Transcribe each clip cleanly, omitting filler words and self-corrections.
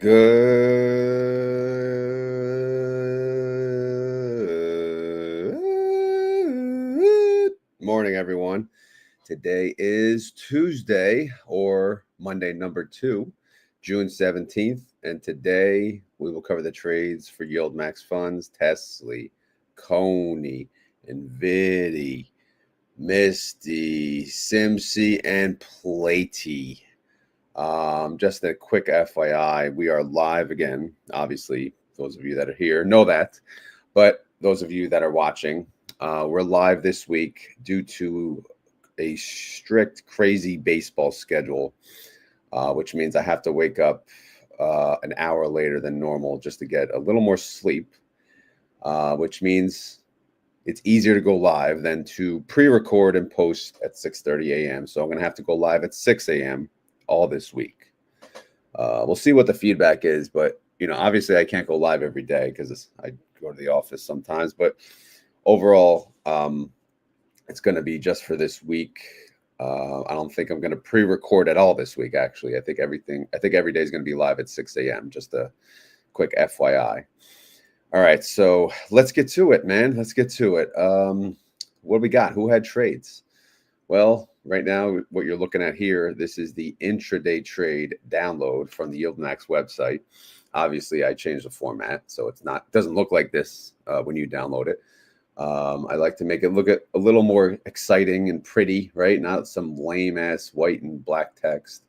Good morning, everyone. Today is Tuesday, or Monday number 2, June 17th. And today we will cover the trades for YieldMax funds, TSLY, CONY, NVIDIA, MSTY, SMCY, and PLTY. Just a quick FYI, we are live again. Obviously, those of you that are here know that, but those of you that are watching, we're live this week due to a strict, crazy baseball schedule, which means I have to wake up an hour later than normal just to get a little more sleep, which means it's easier to go live than to pre-record and post at 6:30 a.m. So I'm going to have to go live at 6 a.m. all this week. We'll see what the feedback is, but obviously I can't go live every day because I go to the office sometimes. But overall, it's going to be just for this week. I don't think I'm going to pre-record at all this week. Actually, I think every day is going to be live at 6 a.m. Just a quick FYI. All right, so let's get to it, man. Let's get to it. What do we got? Who had trades? Well, right now, what you're looking at here, this is the intraday trade download from the YieldMax website. Obviously, I changed the format, so it doesn't look like this when you download it. I like to make it look a little more exciting and pretty, right? Not some lame ass white and black text.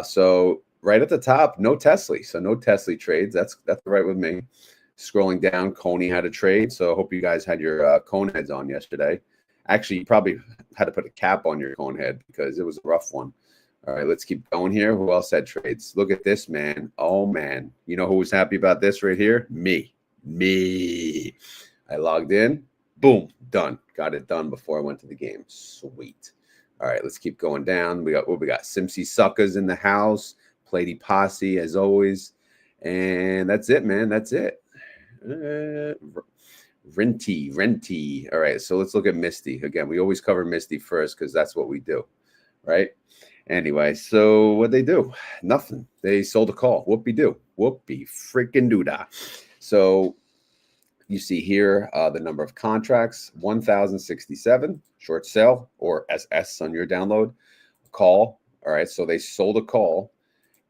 So right at the top, no TSLY. So no TSLY trades. That's right with me. Scrolling down, CONY had a trade. So I hope you guys had your cone heads on yesterday. Actually, you probably had to put a cap on your cone head because it was a rough one. All right, let's keep going here. Who else had trades? Look at this, man. Oh, man. You know who was happy about this right here? Me. I logged in. Boom. Done. Got it done before I went to the game. Sweet. All right, let's keep going down. We got SMCY suckers in the house. PLTY posse, as always. And that's it, man. That's it. Renty. All right, so let's look at MSTY. Again, we always cover MSTY first because that's what we do, right? Anyway, so what'd they do? Nothing. They sold a call. Whoopie-doo. Whoopie freaking doo-dah. So you see here the number of contracts, 1,067. Short sell, or SS on your download. Call. All right, so they sold a call.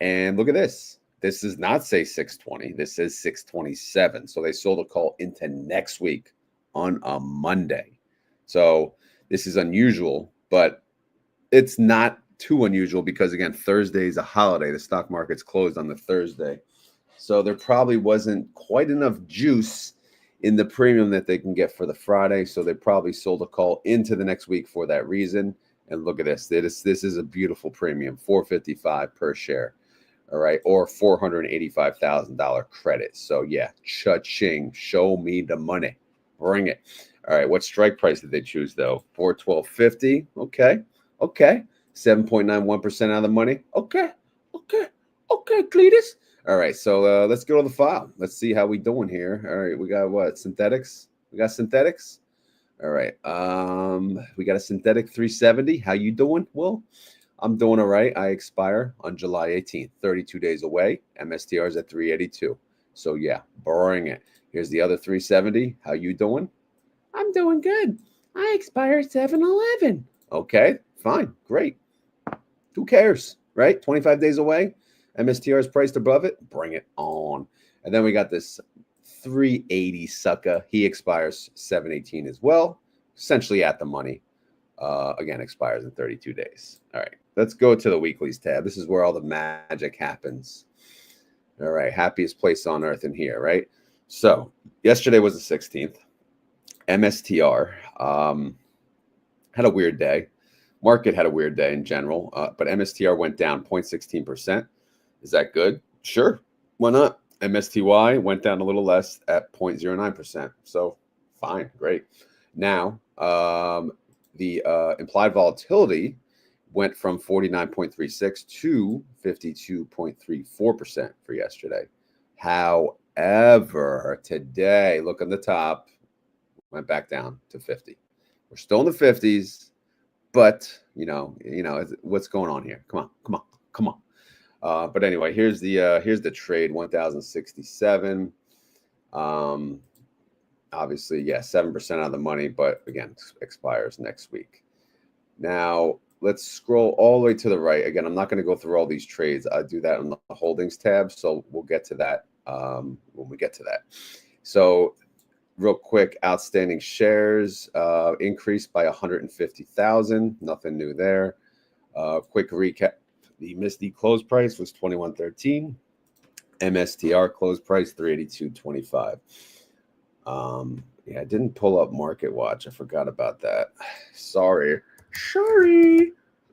And look at this. This does not say 620. This says 627. So they sold a call into next week on a Monday. So this is unusual, but it's not too unusual because, again, Thursday is a holiday. The stock market's closed on the Thursday. So there probably wasn't quite enough juice in the premium that they can get for the Friday. So they probably sold a call into the next week for that reason. And look at this. This is a beautiful premium, $455 per share. All right, or $485,000 credit. So yeah, cha-ching, show me the money, bring it. All right, what strike price did they choose though? $412.50. Okay, 7.91% out of the money. Okay, Cletus. All right, so let's go to the file. Let's see how we doing here. All right, we got what? Synthetics. We got synthetics. All right, we got a synthetic 370. How you doing? Well, I'm doing all right. I expire on July 18th, 32 days away. MSTR is at 382. So yeah, bring it. Here's the other 370. How you doing? I'm doing good. I expire 7/11. Okay, fine, great. Who cares, right? 25 days away. MSTR is priced above it. Bring it on. And then we got this 380 sucker. He expires 7/18 as well. Essentially at the money. Again, expires in 32 days. All right, let's go to the weeklies tab. This is where all the magic happens. All right, happiest place on earth in here, right? So yesterday was the 16th. MSTR had a weird day. Market had a weird day in general, but MSTR went down 0.16%. Is that good? Sure. Why not? MSTY went down a little less at 0.09%. So fine, great. Now, the implied volatility went from 49.36 to 52.34% for yesterday. However, today, look on the top, went back down to 50. We're still in the 50s, but you know what's going on here. Come on. But anyway, here's the trade 1067. Obviously, yeah, 7% out of the money, but again, expires next week. Now let's scroll all the way to the right. Again, I'm not going to go through all these trades. I do that on the holdings tab, so we'll get to that when we get to that. So real quick, outstanding shares increased by 150,000. Nothing new there. Quick recap: the MSTY close price was 21.13. MSTR close price 382.25. Yeah, I didn't pull up Market Watch. I forgot about that. Sorry.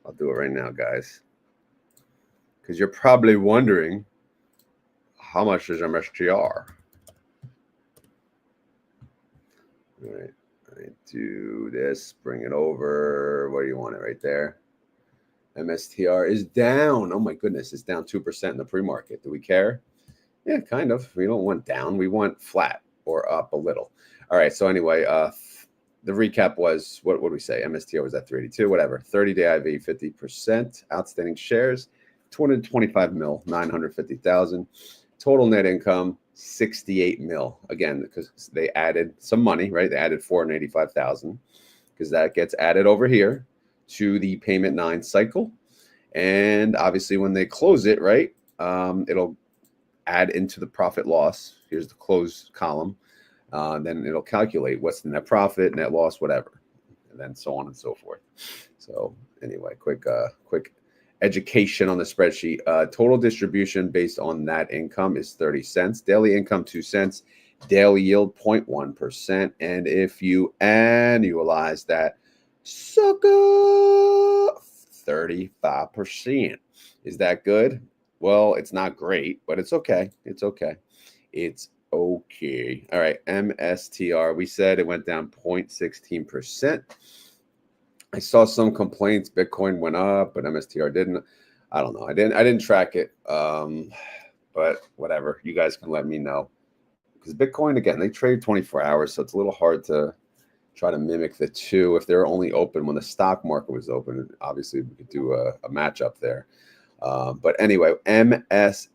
I'll do it right now, guys, because you're probably wondering how much is MSTR. All right, I do this, bring it over. Where do you want it? Right there. MSTR is down. Oh my goodness, it's down 2% in the pre-market. Do we care? Yeah, kind of. We don't want down. We want flat or up a little. All right. So anyway, the recap was, what would we say? MSTR was at 382, whatever. 30-day IV, 50%. Outstanding shares, 225 mil, 950,000. Total net income, 68 mil. Again, because they added some money, right? They added 485,000 because that gets added over here to the payment 9 cycle. And obviously when they close it, right, it'll add into the profit loss. Here's the close column. Then it'll calculate what's the net profit, net loss, whatever, and then so on and so forth. So anyway, quick education on the spreadsheet. Total distribution based on that income is 30 cents. Daily income 2 cents. Daily yield 0.1%. And if you annualize that, sucker, 35%. Is that good? Well, it's not great, but it's okay. It's okay. It's okay. All right. MSTR. We said it went down 0.16%. I saw some complaints. Bitcoin went up, but MSTR didn't. I don't know. I didn't track it. But whatever. You guys can let me know. Because Bitcoin, again, they trade 24 hours, so it's a little hard to try to mimic the two. If they're only open when the stock market was open, obviously we could do a matchup there. But anyway, MSTY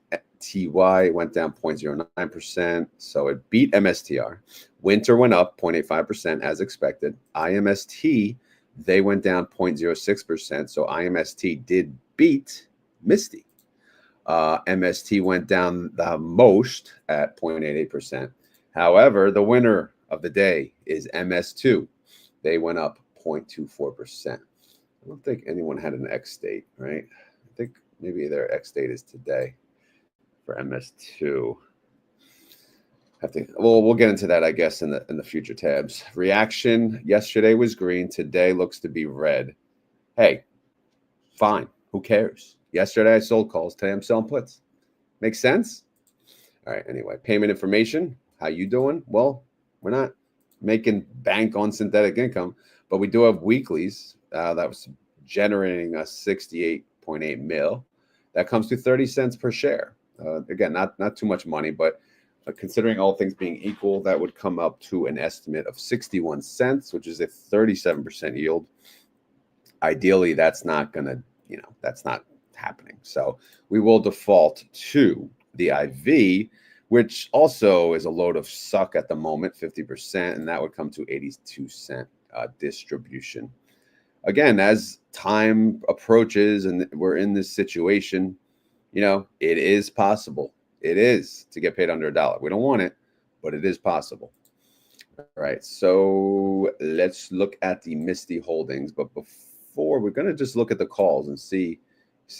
went down 0.09%, so it beat MSTR. Winter went up 0.85% as expected. IMST, they went down 0.06%, so IMST did beat MSTY. MST went down the most at 0.88%. However, the winner of the day is MS2. They went up 0.24%. I don't think anyone had an X date, right? I think maybe their X date is today for MS2. We'll get into that, I guess, in the future tabs. Reaction yesterday was green. Today looks to be red. Hey, fine. Who cares? Yesterday I sold calls. Today I'm selling puts. Makes sense? All right. Anyway, payment information. How you doing? Well, we're not making bank on synthetic income, but we do have weeklies that was generating us 68.8 mil. That comes to 30 cents per share. Again, not too much money, but considering all things being equal, that would come up to an estimate of 61 cents, which is a 37% yield. Ideally, that's not going to, that's not happening. So we will default to the IV, which also is a load of suck at the moment, 50%, and that would come to 82 cent distribution. Again, as time approaches and we're in this situation, it is possible. It is to get paid under $1. We don't want it, but it is possible. All right, so let's look at the MSTY holdings. But before, we're going to just look at the calls and see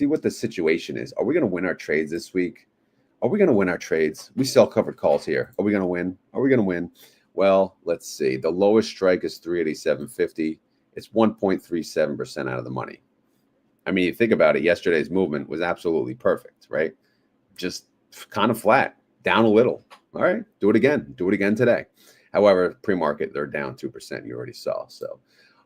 what the situation is. Are we going to win our trades this week? Are we going to win our trades? We sell covered calls here. Are we going to win? Are we going to win? Well, let's see. The lowest strike is 387.50. It's 1.37% out of the money. I mean, you think about it, yesterday's movement was absolutely perfect, right? Just kind of flat, down a little. All right, do it again. Do it again today. However, pre-market, they're down 2%. You already saw. So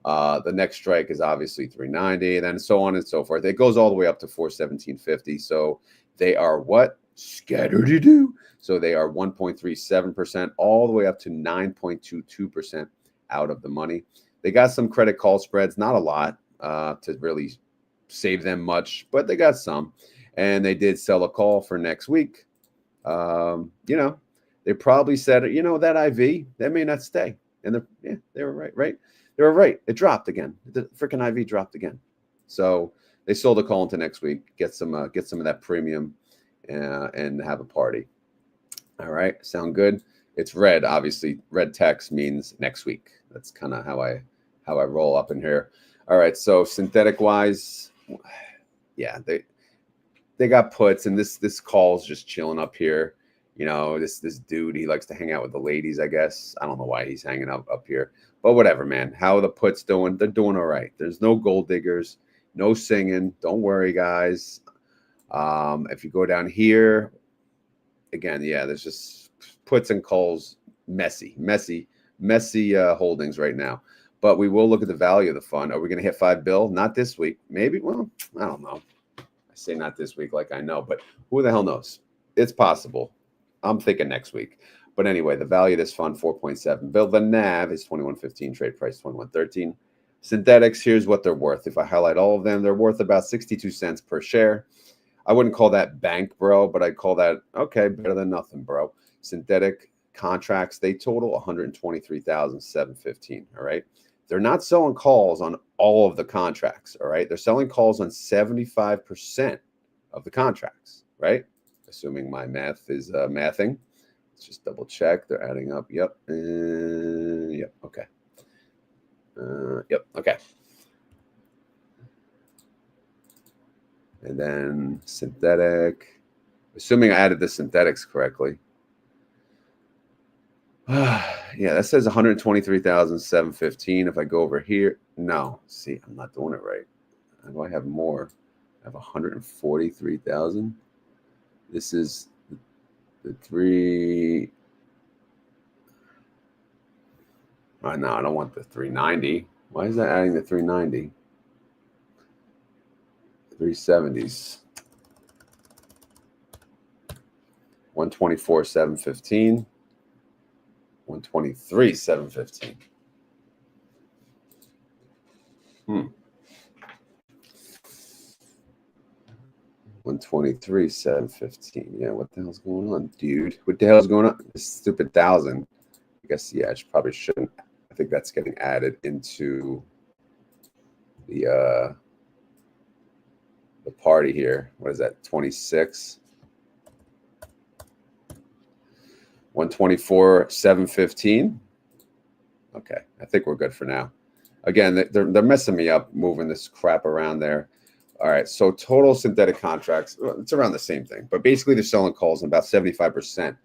the next strike is obviously 390, and then so on and so forth. It goes all the way up to 417.50. So they are what? Scattered-do. So they are 1.37% all the way up to 9.22% out of the money. They got some credit call spreads, not a lot to really save them much, but they got some. and they did sell a call for next week. You know, they probably said, you know, that IV, that may not stay. And they were right? They were right. It dropped again. The freaking IV dropped again. So they sold a call into next week, get some of that premium and have a party. All right. Sound good? It's red. Obviously, red text means next week. That's kind of how I roll up in here. All right. So synthetic wise, yeah, they got puts, and this call's just chilling up here. You know, this dude, he likes to hang out with the ladies, I guess. I don't know why he's hanging up here, but whatever, man. How are the puts doing? They're doing all right. There's no gold diggers, no singing. Don't worry, guys. If you go down here, again, yeah, there's just puts and calls, messy holdings right now. But we will look at the value of the fund. Are we going to hit $5 billion? Not this week. Maybe. Well, I don't know. I say not this week like I know, but who the hell knows? It's possible. I'm thinking next week. But anyway, the value of this fund, 4.7 billion. The NAV is 21.15, trade price 21.13. Synthetics, here's what they're worth. If I highlight all of them, they're worth about 62 cents per share. I wouldn't call that bank, bro, but I'd call that, okay, better than nothing, bro. Synthetic contracts, they total 123,715, all right? They're not selling calls on all of the contracts, all right? They're selling calls on 75% of the contracts, right? Assuming my math is mathing. Let's just double check. They're adding up. Yep. Yep. Okay. Yep. Okay. And then synthetic, assuming I added the synthetics correctly. Yeah, that says 123,715. If I go over here, no, see, I'm not doing it right. How do I have more? I have 143,000. This is the three. Oh, no, I don't want the 390. Why is that adding the 390? 370s. 124,715. 123,715. 123,715. Yeah, what the hell's going on, dude? What the hell's going on? This stupid 1,000. I guess, yeah, I probably shouldn't. I think that's getting added into the party here. What is that? 26. 124,715. Okay, I think we're good for now. Again, they're messing me up moving this crap around there. All right, so total synthetic contracts, it's around the same thing, but basically they're selling calls on about 75%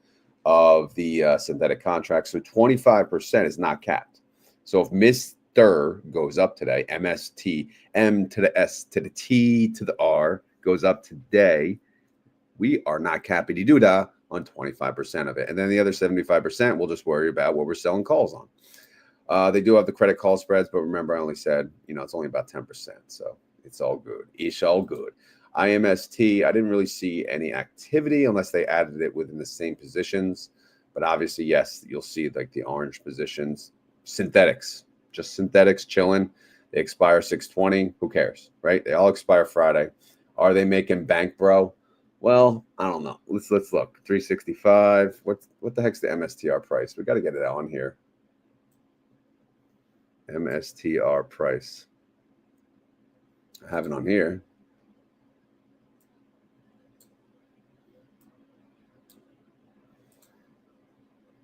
of the synthetic contracts. So 25% is not capped. So if Mr. goes up today, MST, M to the S to the T to the R goes up today, we are not cappity-doo-dah on 25% of it. And then the other 75%, we'll just worry about what we're selling calls on. They do have the credit call spreads, but remember, I only said, you know, it's only about 10%. So it's all good. It's all good. IMST, I didn't really see any activity unless they added it within the same positions. But obviously, yes, you'll see like the orange positions. Synthetics, just synthetics chilling. They expire 6/20. Who cares, right? They all expire Friday. Are they making bank, bro? Well, I don't know. Let's look. 365. What the heck's the MSTR price? We got to get it on here. MSTR price. I have it on here.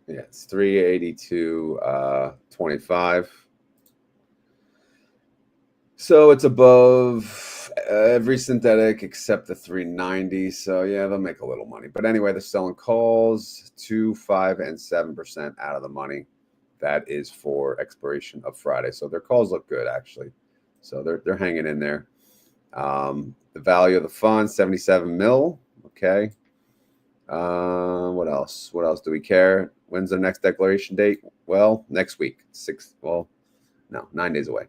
Yeah, it's 382.25. So it's above every synthetic except the 390. So yeah, they'll make a little money. But anyway, they're selling calls 2%, 5%, and 7% out of the money. That is for expiration of Friday. So their calls look good, actually. So they're hanging in there. The value of the fund, 77 mil. Okay. What else? What else do we care? When's the next declaration date? Well, next week. 9 days away.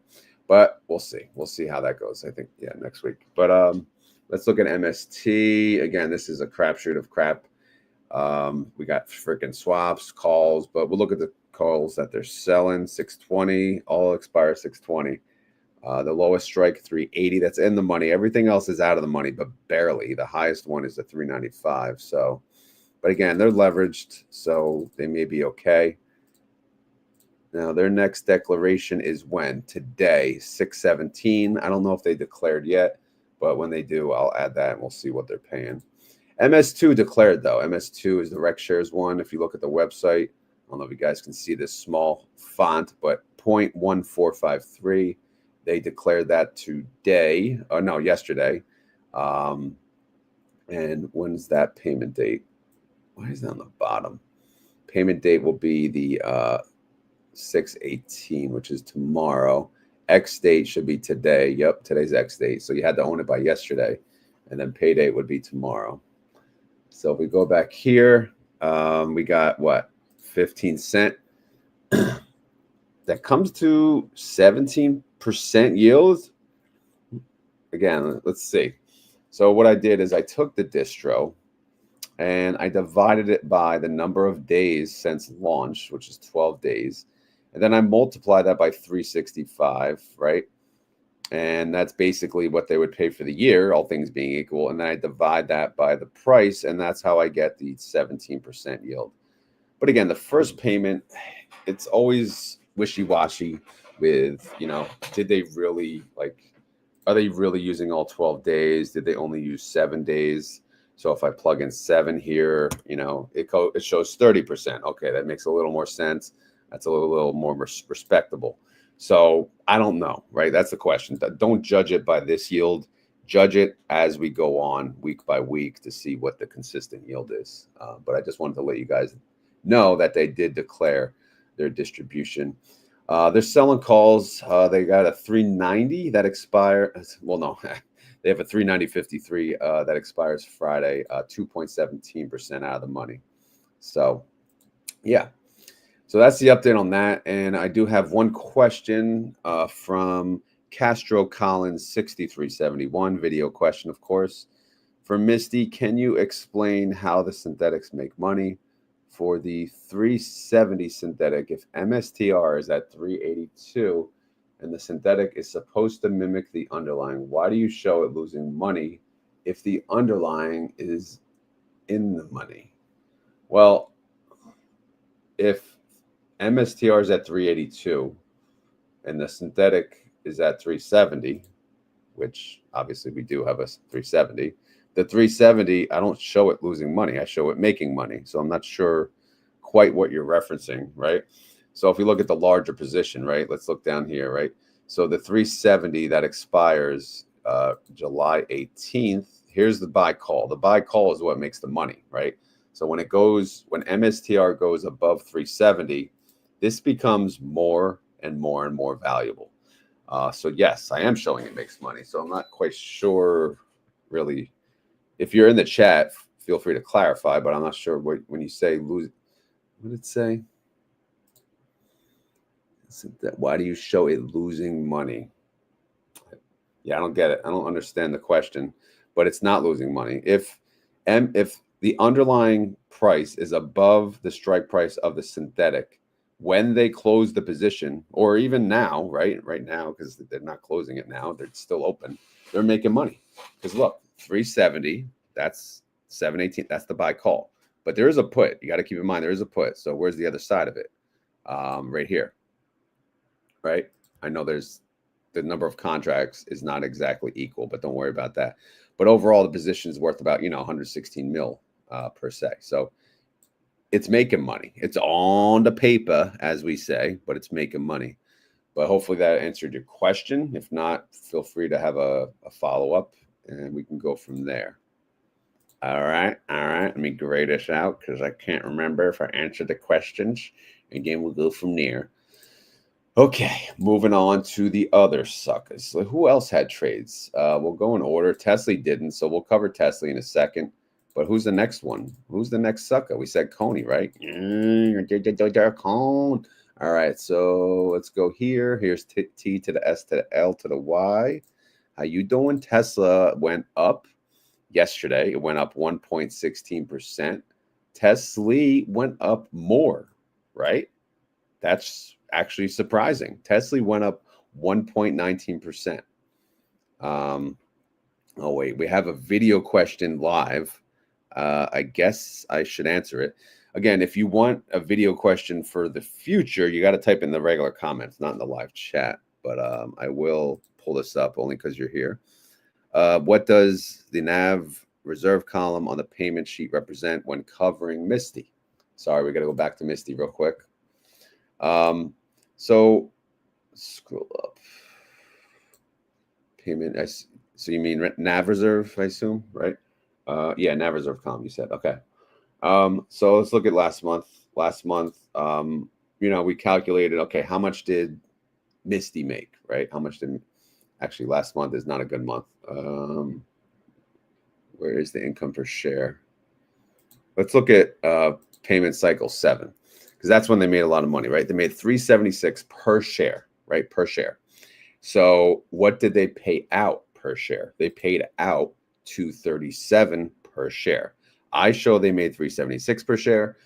But we'll see. We'll see how that goes. I think, yeah, next week. But let's look at MST. Again, this is a crapshoot of crap. We got freaking swaps, calls, but we'll look at the calls that they're selling. 6/20, all expire 6/20. The lowest strike, 380. That's in the money. Everything else is out of the money, but barely. The highest one is the 395. So, but again, they're leveraged, so they may be okay. Now, their next declaration is when? Today, 6/17. I don't know if they declared yet, but when they do, I'll add that and we'll see what they're paying. MS2 declared, though. MS2 is the Rec Shares one. If you look at the website, I don't know if you guys can see this small font, but 0.1453. They declared that today. Oh, no, yesterday. And when's that payment date? Why is that on the bottom? Payment date will be the 6/18, which is tomorrow. X date should be today. Yep, today's X date. So you had to own it by yesterday, and then pay date would be tomorrow. So if we go back here, we got what, 15 cent. That comes to 17% yield. Again, let's see. So what I did is I took the distro and I divided it by the number of days since launch, which is 12 days. And then I multiply that by 365, right? And that's basically what they would pay for the year, all things being equal. And then I divide that by the price, and that's how I get the 17% yield. But again, the first payment, it's always wishy-washy with, did they really, are they really using all 12 days? Did they only use 7 days? So if I plug in 7 here, it shows 30%. Okay, that makes a little more sense. That's a little more respectable. So I don't know, right? That's the question. Don't judge it by this yield. Judge it as we go on week by week to see what the consistent yield is. But I just wanted to let you guys know that they did declare their distribution. They're selling calls. They got a 390 that expires. Well, no, they have a 390.53 that expires Friday, 2.17% out of the money. So, yeah. So that's the update on that. And I do have one question from Castro Collins 6371, video question, of course. For Misty, can you explain how the synthetics make money? For the 370 synthetic, if MSTR is at 382 and the synthetic is supposed to mimic the underlying, why do you show it losing money if the underlying is in the money? Well, if MSTR is at 382 and the synthetic is at 370, which obviously we do have a 370, the 370, I don't show it losing money. I show it making money. So I'm not sure quite what you're referencing, right? So if we look at the larger position, right, let's look down here, right? So the 370 that expires July 18th, here's the buy call. The buy call is what makes the money, right? So when MSTR goes above 370, this becomes more and more and more valuable. So yes, I am showing it makes money. So I'm not quite sure really. If you're in the chat, feel free to clarify, but I'm not sure when you say lose, what did it say? Why do you show it losing money? Yeah, I don't get it. I don't understand the question, but it's not losing money. If the underlying price is above the strike price of the synthetic, when they close the position, or even now, right now, because they're not closing it now, they're still open, they're making money. Because look, 370, that's 718, that's the buy call. But there is a put. You got to keep in mind there is a put. So where's the other side of it? Right here, right? I know there's the number of contracts is not exactly equal, but don't worry about that. But overall, the position is worth about 116 mil per se. So it's making money. It's on the paper, as we say, but it's making money. But hopefully that answered your question. If not, feel free to have a follow-up, and we can go from there. All right. Let me grade this out because I can't remember if I answered the questions. Again, we'll go from there. Okay, moving on to the other suckers. So who else had trades? We'll go in order. TSLY didn't, so we'll cover TSLY in a second. But who's the next one? Who's the next sucker? We said CONY, right? All right, so let's go here. Here's T to the S to the L to the Y. How you doing? Tesla went up yesterday. It went up 1.16%. TSLY went up more, right? That's actually surprising. TSLY went up 1.19%. Oh, wait, we have a video question live. I guess I should answer it. Again, if you want a video question for the future, you got to type in the regular comments, not in the live chat. But I will pull this up only because you're here. What does the NAV reserve column on the payment sheet represent when covering MSTY? Sorry, we got to go back to MSTY real quick. So scroll up. Payment. So you mean NAV reserve, I assume, right? Yeah, NAV reserve column, you said. Okay. So let's look at last month. Last month, we calculated, okay, how much did MSTY make, right? How much did, actually last month is not a good month. Where is the income per share? Let's look at payment cycle 7, because that's when they made a lot of money, right? They made $3.76 per share, right? Per share. So what did they pay out per share? They paid out $2.37 per share. I show they made $3.76 per share,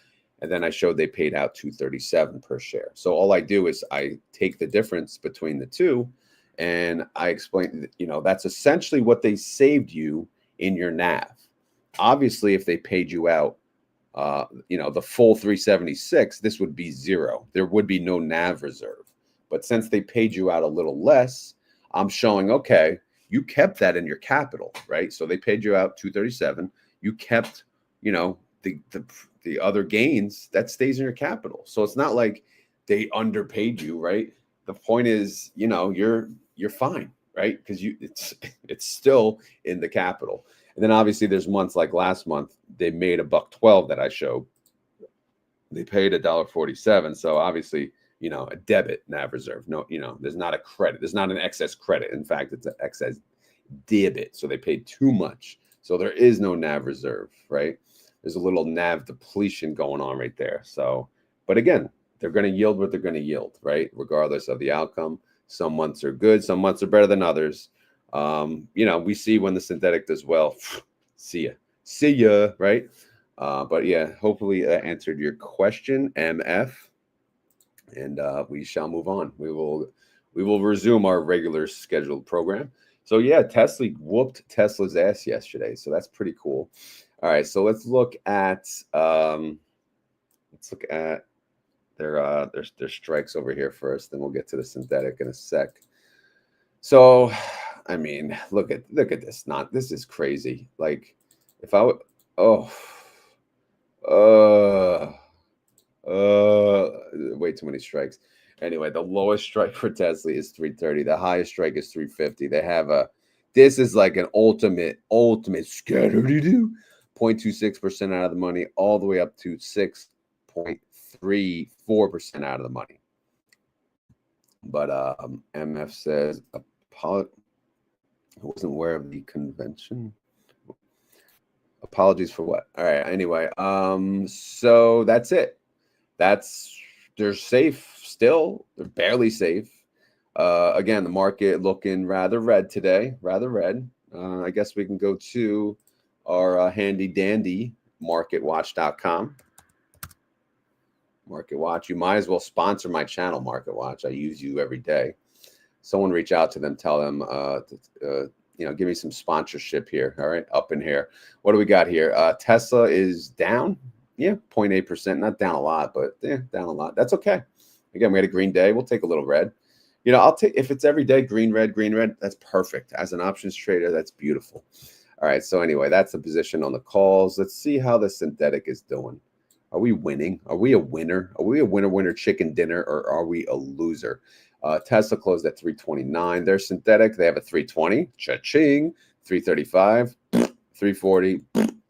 and then I showed they paid out $2.37 per share. So all I do is I take the difference between the two, and I explain, that's essentially what they saved you in your NAV. Obviously, if they paid you out, the full 376, this would be zero. There would be no NAV reserve. But since they paid you out a little less, I'm showing, okay, you kept that in your capital, right? So they paid you out 237. You kept, the other gains, that stays in your capital. So it's not like they underpaid you, right? The point is, you're fine, right? Because it's still in the capital. And then obviously there's months like last month, they made $1.12 that I showed. They paid $1.47. So obviously, a debit NAV reserve. No, there's not a credit. There's not an excess credit. In fact, it's an excess debit. So they paid too much. So there is no NAV reserve, right? There's a little NAV depletion going on right there. So, but again, they're going to yield what they're going to yield, right? Regardless of the outcome. Some months are good. Some months are better than others. We see when the synthetic does well. See ya, right? But yeah, hopefully answered your question, MF. And we shall move on. We will resume our regular scheduled program. So yeah, TSLY whooped Tesla's ass yesterday. So that's pretty cool. All right, so let's look at their strikes over here first. Then we'll get to the synthetic in a sec. So, I mean, look at this. This is crazy. Like, if I would, way too many strikes. Anyway, the lowest strike for TSLY is 330. The highest strike is 350. They have this is like an ultimate scatter-do-do. 0.26% out of the money, all the way up to 6.34% out of the money. But MF says, I wasn't aware of the convention. Apologies for what? All right. Anyway, so that's it. They're safe still. They're barely safe. Again, the market looking rather red today. Rather red. I guess we can go to our handy dandy marketwatch.com. Market Watch. You might as well sponsor my channel, Market Watch. I use you every day. Someone reach out to them, tell them, give me some sponsorship here. All right, up in here. What do we got here? Tesla is down. Yeah, 0.8%. Not down a lot, but yeah, down a lot. That's okay. Again, we had a green day. We'll take a little red. I'll take, if it's every day, green, red, that's perfect. As an options trader, that's beautiful. All right, so anyway, that's the position on the calls. Let's see how the synthetic is doing. Are we winning? Are we a winner? Are we a winner chicken dinner, or are we a loser? Tesla closed at 329. They're synthetic. They have a 320. Cha-ching. 335. 340.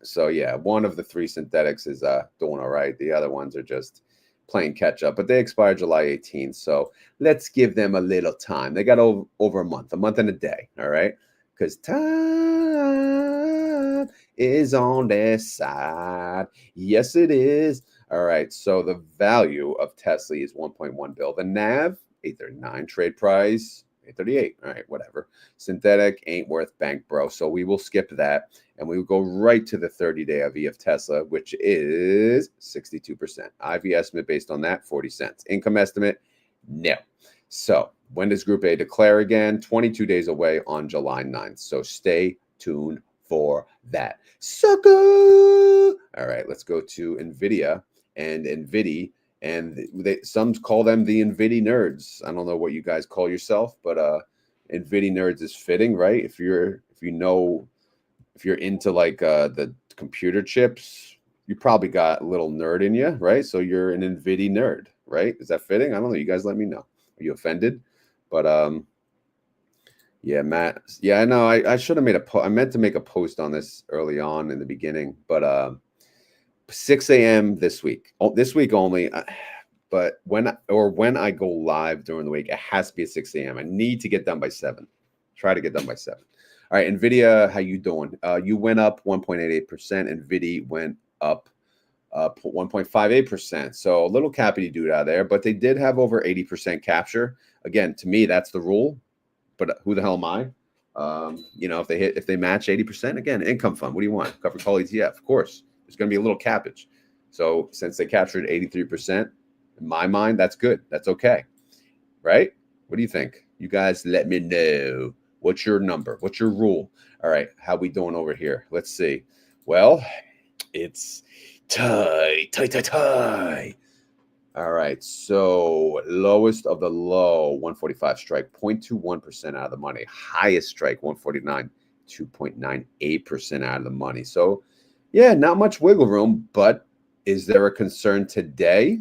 So yeah, one of the three synthetics is doing all right. The other ones are just playing catch up. But they expired July 18th. So let's give them a little time. They got over a month and a day. All right. Because time is on their side. Yes, it is. All right. So the value of TSLY is 1.1 bill. The NAV, 839. Trade price, 838. All right, whatever. Synthetic ain't worth bank, bro. So we will skip that. And we will go right to the 30-day IV of Tesla, which is 62%. IV estimate based on that, 40 cents. Income estimate, no. So When does Group A declare again? 22 days away on July 9th. So stay tuned for that. Sucker! All right, let's go to NVIDIA and NVIDIA. And some call them the NVIDIA nerds. I don't know what you guys call yourself, but NVIDIA nerds is fitting, right? If you're into like the computer chips, you probably got a little nerd in you, right? So you're an NVIDIA nerd, right? Is that fitting? I don't know. You guys let me know. Are you offended? But yeah, Matt. Yeah, I know. I should have made a I meant to make a post on this early on in the beginning, but 6 a.m. this week. This week only. But when I go live during the week, it has to be at 6 a.m. I need to get done by 7. Try to get done by 7. All right, NVIDIA, how you doing? You went up 1.88%. NVIDIA went up 1.58%. So a little cappy dude out there, but they did have over 80% capture. Again, to me, that's the rule. But who the hell am I? If they match 80%, again, income fund. What do you want? Covered call ETF, of course. There's going to be a little cappage. So since they captured 83%, in my mind, that's good. That's okay, right? What do you think? You guys, let me know. What's your number? What's your rule? All right, how we doing over here? Let's see. Well, it's tie. All right, so lowest of the low, 145 strike, 0.21% out of the money. Highest strike, 149, 2.98% out of the money. So, yeah, not much wiggle room, but is there a concern today?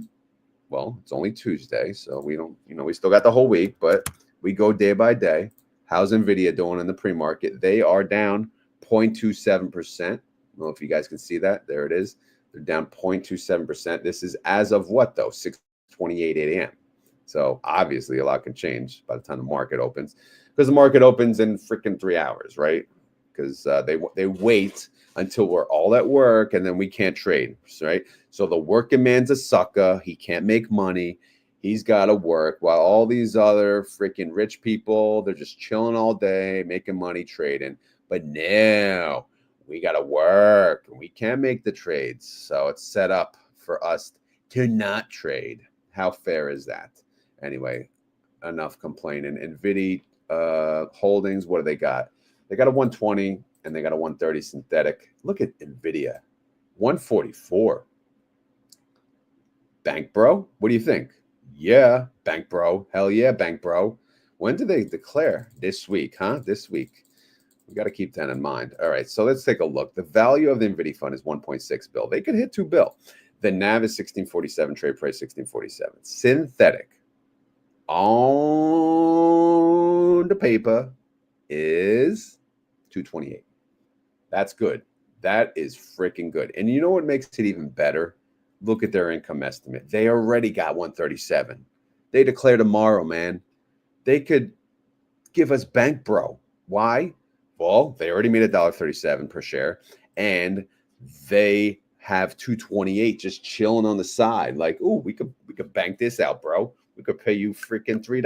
Well, it's only Tuesday, so we don't, we still got the whole week, but we go day by day. How's NVIDIA doing in the pre-market? They are down 0.27%. I don't know if you guys can see that. There it is. They're down 0.27%. This is as of what, though? 6:28 a.m. So obviously a lot can change by the time the market opens, because the market opens in freaking 3 hours, right? Because they wait until we're all at work and then we can't trade, right? So the working man's a sucker. He can't make money. He's got to work while all these other freaking rich people, they're just chilling all day, making money, trading. But now we got to work and we can't make the trades. So it's set up for us to not trade. How fair is that? Anyway, enough complaining. NVIDIA holdings, what do they got? They got a 120 and they got a 130 synthetic. Look at NVIDIA, 144. Bank bro, what do you think? Yeah, bank bro. Hell yeah, bank bro. When do they declare? This week, huh? This week. We got to keep that in mind. All right, so let's take a look. The value of the NVIDIA fund is 1.6 bill. They could hit 2 bill. The NAV is 1647, trade price 1647. Synthetic on the paper is 228. That's good. That is freaking good. And you know what makes it even better? Look at their income estimate. They already got 137. They declare tomorrow, man. They could give us bank bro. Why? Well, they already made $1.37 per share, and they have 228 just chilling on the side. Like, oh, we could bank this out, bro. We could pay you freaking $3,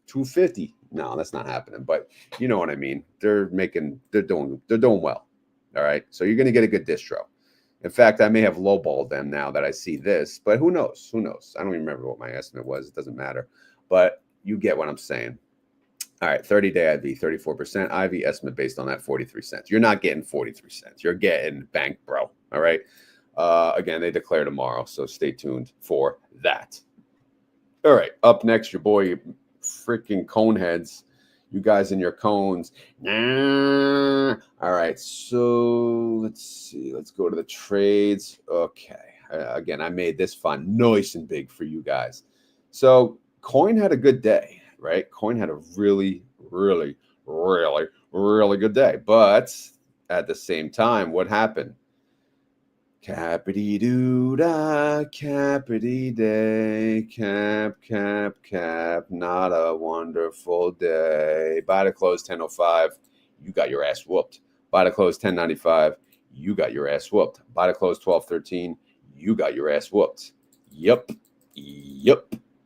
250. No, that's not happening. But you know what I mean. They're doing well. All right. So you're gonna get a good distro. In fact, I may have lowballed them now that I see this, but who knows? Who knows? I don't even remember what my estimate was. It doesn't matter. But you get what I'm saying. All right, 30-day IV, 34%. IV estimate based on that, 43 cents. You're not getting 43 cents. You're getting bank, bro. All right. Again, they declare tomorrow, so stay tuned for that. All right, up next, your boy, freaking cone heads. You guys in your cones. Nah. All right, so let's see. Let's go to the trades. Okay. Again, I made this fund nice and big for you guys. So coin had a good day, right? Coin had a really, really, really, really good day. But at the same time, what happened? Cappity doo da, cappity day, cap, not a wonderful day. Buy to close 10:05, you got your ass whooped. Buy to close 10:95, you got your ass whooped. Buy to close 12:13, you got your ass whooped. Yep.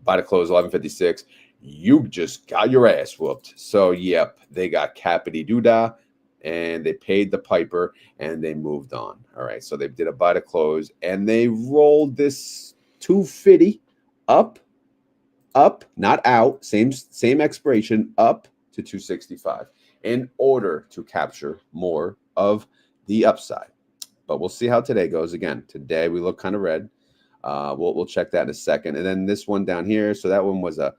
Buy to close 11:56, you just got your ass whooped. So, yep, they got cappity doo da. And they paid the piper and they moved on. All right. So they did a buy to close and they rolled this 250 up up, not out, same expiration, up to 265 in order to capture more of the upside. But we'll see how today goes. Again, today we look kind of red. We'll check that in a second. And then this one down here, so that one was a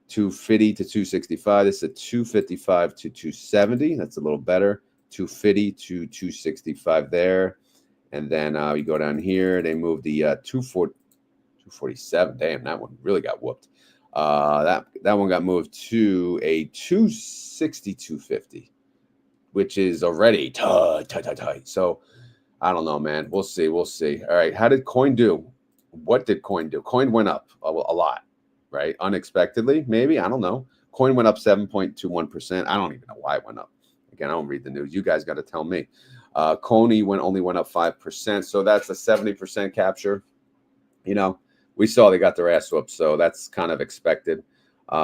250 to 265. This is a 255 to 270. That's a little better. 250 to 265 there. And then you go down here, they moved the 247. Damn, that one really got whooped. That one got moved to a 260, 250, which is already tight. So I don't know, man. We'll see. We'll see. All right. How did coin do? What did coin do? Coin went up a lot, right? Unexpectedly, maybe. I don't know. Coin went up 7.21%. I don't even know why it went up. Again, I don't read the news. You guys got to tell me. CONY only went up 5%. So that's a 70% capture. You know, we saw they got their ass whooped. So that's kind of expected.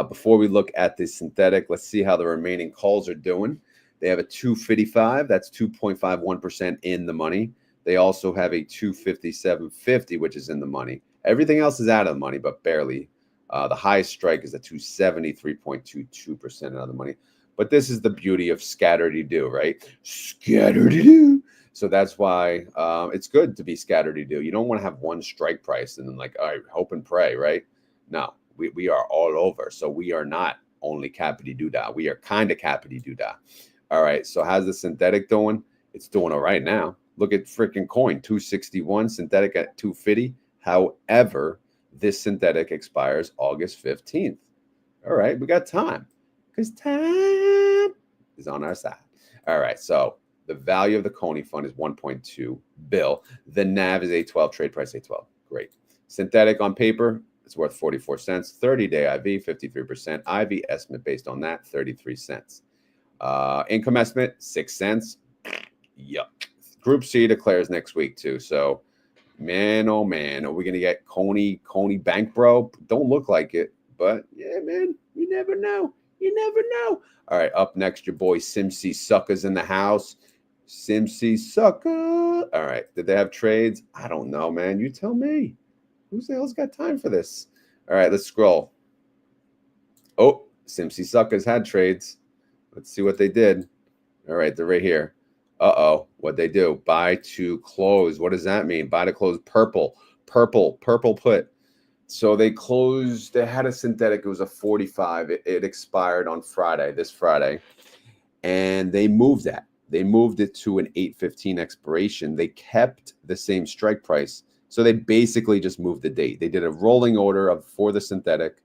Before we look at the synthetic, let's see how the remaining calls are doing. They have a 255. That's 2.51% in the money. They also have a 257.50, which is in the money. Everything else is out of the money, but barely. The highest strike is a 270, 3.22% out of the money. But this is the beauty of scatter-de-do, right? Scatter-de-do. So that's why it's good to be scatter-de-do. You don't want to have one strike price and then like, all right, hope and pray, right? No, we are all over. So we are not only cappity-doo-dah. We are kind of cappity-doo-dah. All right, so how's the synthetic doing? It's doing all right now. Look at freaking coin, 261, synthetic at 250. However, this synthetic expires August 15th. All right, we got time because time is on our side. All right, so the value of the CONY fund is 1.2 bill. The NAV is 812, trade price 812. Great. Synthetic on paper, it's worth 44 cents. 30-day IV, 53%. IV estimate based on that, 33 cents. Income estimate, 6 cents. Yuck. Group C declares next week too. So, man, oh man, are we gonna get CONY Bank Bro? Don't look like it, but yeah, man, you never know. You never know. All right, up next, your boy SMCY Sucker's in the house. SMCY Sucker. All right, did they have trades? I don't know, man. You tell me. Who the hell's got time for this? All right, let's scroll. Oh, SMCY Suckers had trades. Let's see what they did. All right, they're right here. Uh-oh, what'd they do? Buy to close. What does that mean? Buy to close, purple put. So they closed, they had a synthetic, it was a 45. It expired on Friday, this Friday. And they moved that. They moved it to an 8/15 expiration. They kept the same strike price. So they basically just moved the date. They did a rolling order for the synthetic.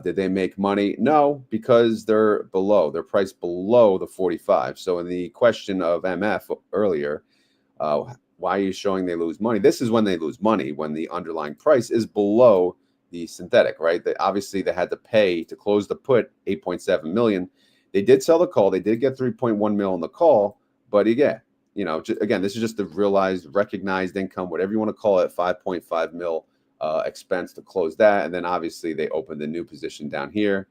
Did they make money? No, because they're below. They're priced below the 45. So in the question of MF earlier, why are you showing they lose money? This is when they lose money, when the underlying price is below the synthetic, right? Obviously, they had to pay to close the put 8.7 million. They did sell the call. They did get 3.1 mil on the call. But again, you know, again, this is just the realized, recognized income, whatever you want to call it, 5.5 mil. Expense to close that. And then obviously they opened the new position down here,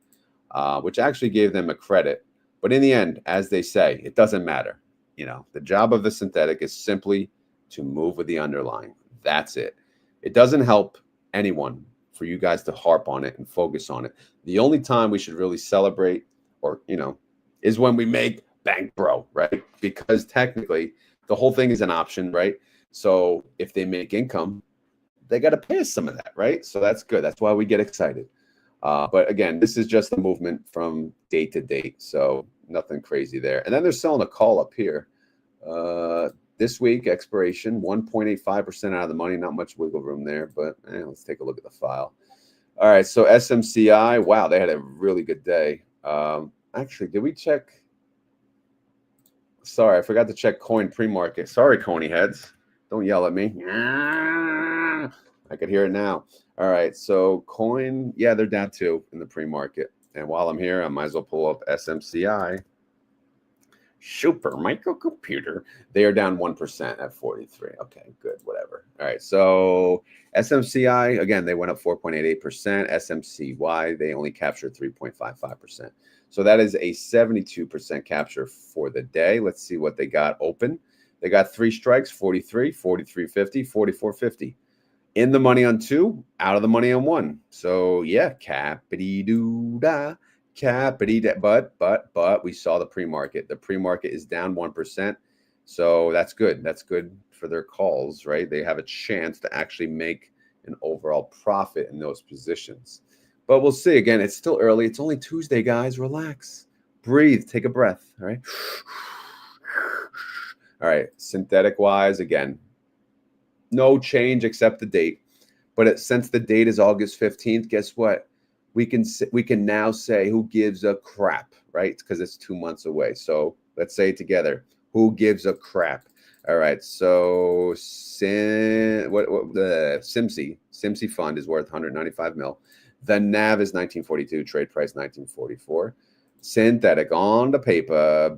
which actually gave them a credit. But in the end, as they say, it doesn't matter. You know, the job of the synthetic is simply to move with the underlying. That's it. It doesn't help anyone for you guys to harp on it and focus on it. The only time we should really celebrate or, you know, is when we make Bank Bro, right? Because technically the whole thing is an option, right? So if they make income, they got to pay us some of that, right? So that's good. That's why we get excited. But again, this is just a movement from date to date. So nothing crazy there. And then they're selling a call up here. This week, expiration, 1.85% out of the money. Not much wiggle room there, but let's take a look at the file. All right, so SMCY, wow, they had a really good day. Actually, did we check? Sorry, I forgot to check coin pre-market. Sorry, CONY heads. Don't yell at me. I could hear it now. All right, so coin, yeah, they're down too in the pre-market. And while I'm here, I might as well pull up SMCY. Super microcomputer. They are down 1% at 43. Okay, good, whatever. All right, so SMCI, again, they went up 4.88%. SMCY, they only captured 3.55%. So that is a 72% capture for the day. Let's see what they got open. They got 3 strikes, 43, 43.50, 44.50. In the money on 2, out of the money on 1. So yeah, cappity doo da, cappity da. But we saw the pre-market. The pre-market is down 1%. So that's good. That's good for their calls, right? They have a chance to actually make an overall profit in those positions. But we'll see. Again, it's still early. It's only Tuesday, guys. Relax. Breathe. Take a breath. All right. All right. Synthetic wise, again, no change except the date. But since the date is August 15th, guess what? We can now say who gives a crap, right? Because it's 2 months away. So let's say it together. Who gives a crap? All right. So the SMCY fund is worth 195 mil. The NAV is 1942. Trade price 1944. Synthetic on the paper,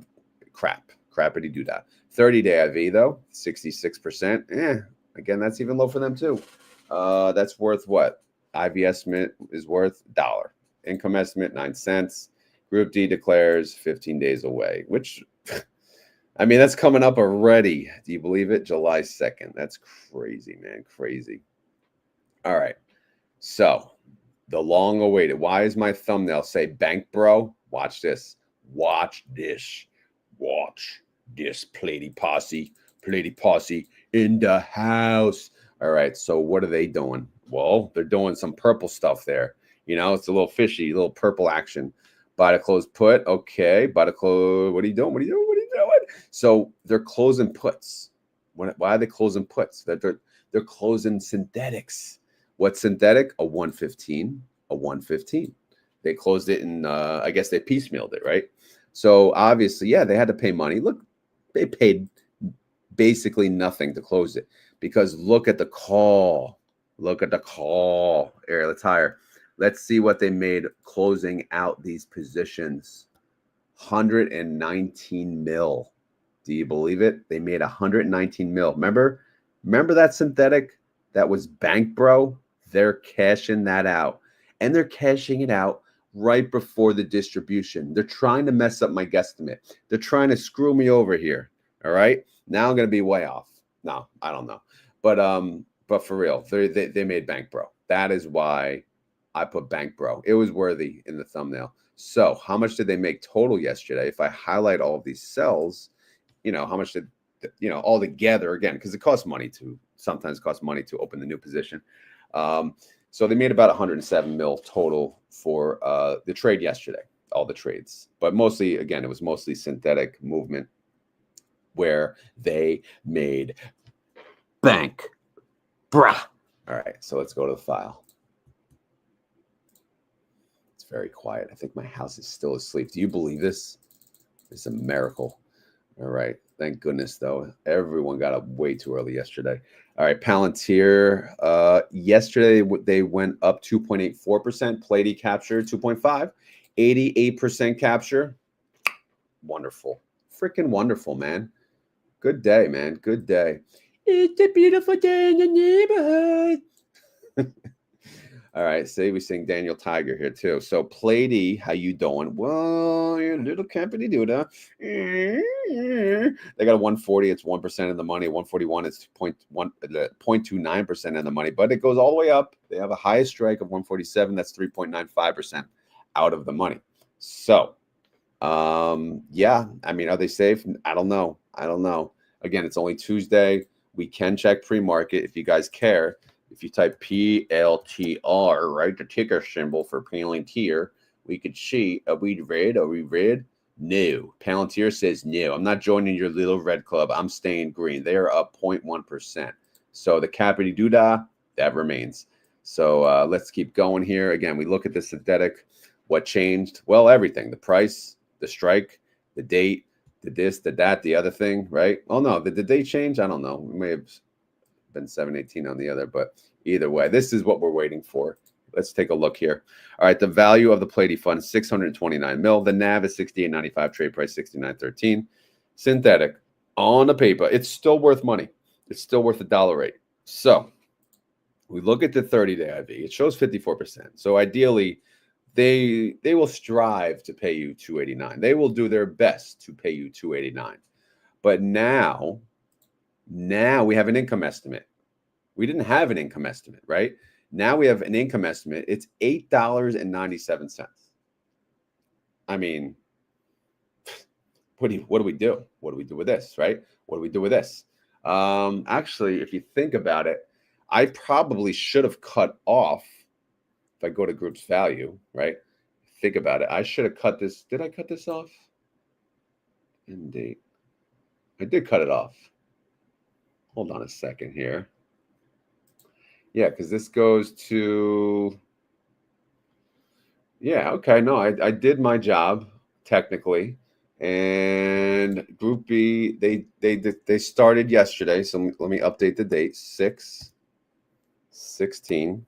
crappity do that. 30-day IV though, 66%. Again, that's even low for them too. That's worth what? IV estimate is worth $1. Income estimate 9 cents. Group D declares 15 days away, which I mean, that's coming up already. Do you believe it? July 2nd. That's crazy, man. Crazy. All right. So the long awaited. Why is my thumbnail say bank bro? Watch this. Watch this. Watch this. PLTY posse in the house. All right. So what are they doing? Well, they're doing some purple stuff there. You know, it's a little fishy, a little purple action. Buy to close put. Okay. Buy to close. What are you doing? What are you doing? What are you doing? So they're closing puts. Why are they closing puts? They're closing synthetics. What's synthetic? A 115. A 115. They closed it in, I guess they piecemealed it, right? So obviously, yeah, they had to pay money. Look, they paid basically nothing to close it because look at the call. Look at the call. Here, let's hire. Let's see what they made closing out these positions. 119 mil. Do you believe it? They made 119 mil. Remember that synthetic that was bank bro? They're cashing that out. And they're cashing it out right before the distribution. They're trying to mess up my guesstimate. They're trying to screw me over here. All right. Now I'm going to be way off. No, I don't know. But for real, they made bank bro. That is why I put bank bro. It was worthy in the thumbnail. So how much did they make total yesterday? If I highlight all of these cells, you know, how much did, you know, all together again, because it costs money to sometimes costs money to open the new position. So they made about 107 mil total for the trade yesterday, all the trades. But mostly, again, it was mostly synthetic movement where they made bank. Brah. All right, so let's go to the file. It's very quiet. I think my house is still asleep. Do you believe this? It's a miracle. All right. Thank goodness, though. Everyone got up way too early yesterday. All right. Palantir. Yesterday, they went up 2.84%. PLTY capture 2.5. 88% capture. Wonderful. Freaking wonderful, man. Good day, man. Good day. It's a beautiful day in the neighborhood. All right, say we sing Daniel Tiger here too. So PLTY, how you doing? Well, you're a little company dude. They got a 140, it's 1% of the money. 141, it's 0.29% of the money, but it goes all the way up. They have a highest strike of 147, that's 3.95% out of the money. So, yeah, I mean, are they safe? I don't know. Again, it's only Tuesday. We can check pre-market if you guys care. If you type PLTR, right, the ticker symbol for Palantir, we could see, are we red? No. Palantir says no. I'm not joining your little red club. I'm staying green. They are up 0.1%. So the cappity doodah, that remains. So let's keep going here. Again, we look at the synthetic. What changed? Well, everything. The price, the strike, the date, the this, the that, the other thing, right? Oh, no. Did the date change? I don't know. We may have been 718 on the other, but either way, this is what we're waiting for. Let's take a look here. All right, the value of the PLTY fund is 629 mil. The NAV is 68.95. Trade price 69.13. Synthetic on the paper, it's still worth money. It's still worth $1.08. So we look at the 30-day IV. It shows 54%. So ideally, they will strive to pay you 289. They will do their best to pay you 289. But now we have an income estimate. We didn't have an income estimate, right? Now we have an income estimate. It's $8.97. I mean, what do we do? What do we do with this, right? What do we do with this? Actually, if you think about it, I probably should have cut off, if I go to group's value, right? Think about it. I should have cut this. Did I cut this off? Indeed. I did cut it off. Hold on a second here. Yeah, because this goes to, yeah, okay. No, I did my job technically. And Group B, they started yesterday. So let me update the date. 6/16.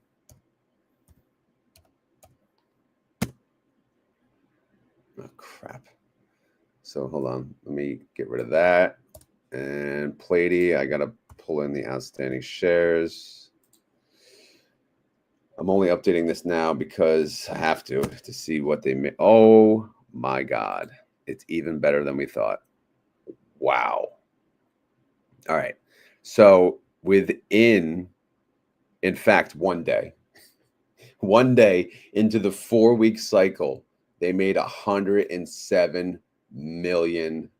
Oh, crap. So hold on. Let me get rid of that. And PLTY, I got to pull in the outstanding shares. I'm only updating this now because I have to see what they made. Oh my God. It's even better than we thought. Wow. All right. So within, in fact, one day into the 4-week cycle, they made $107 million.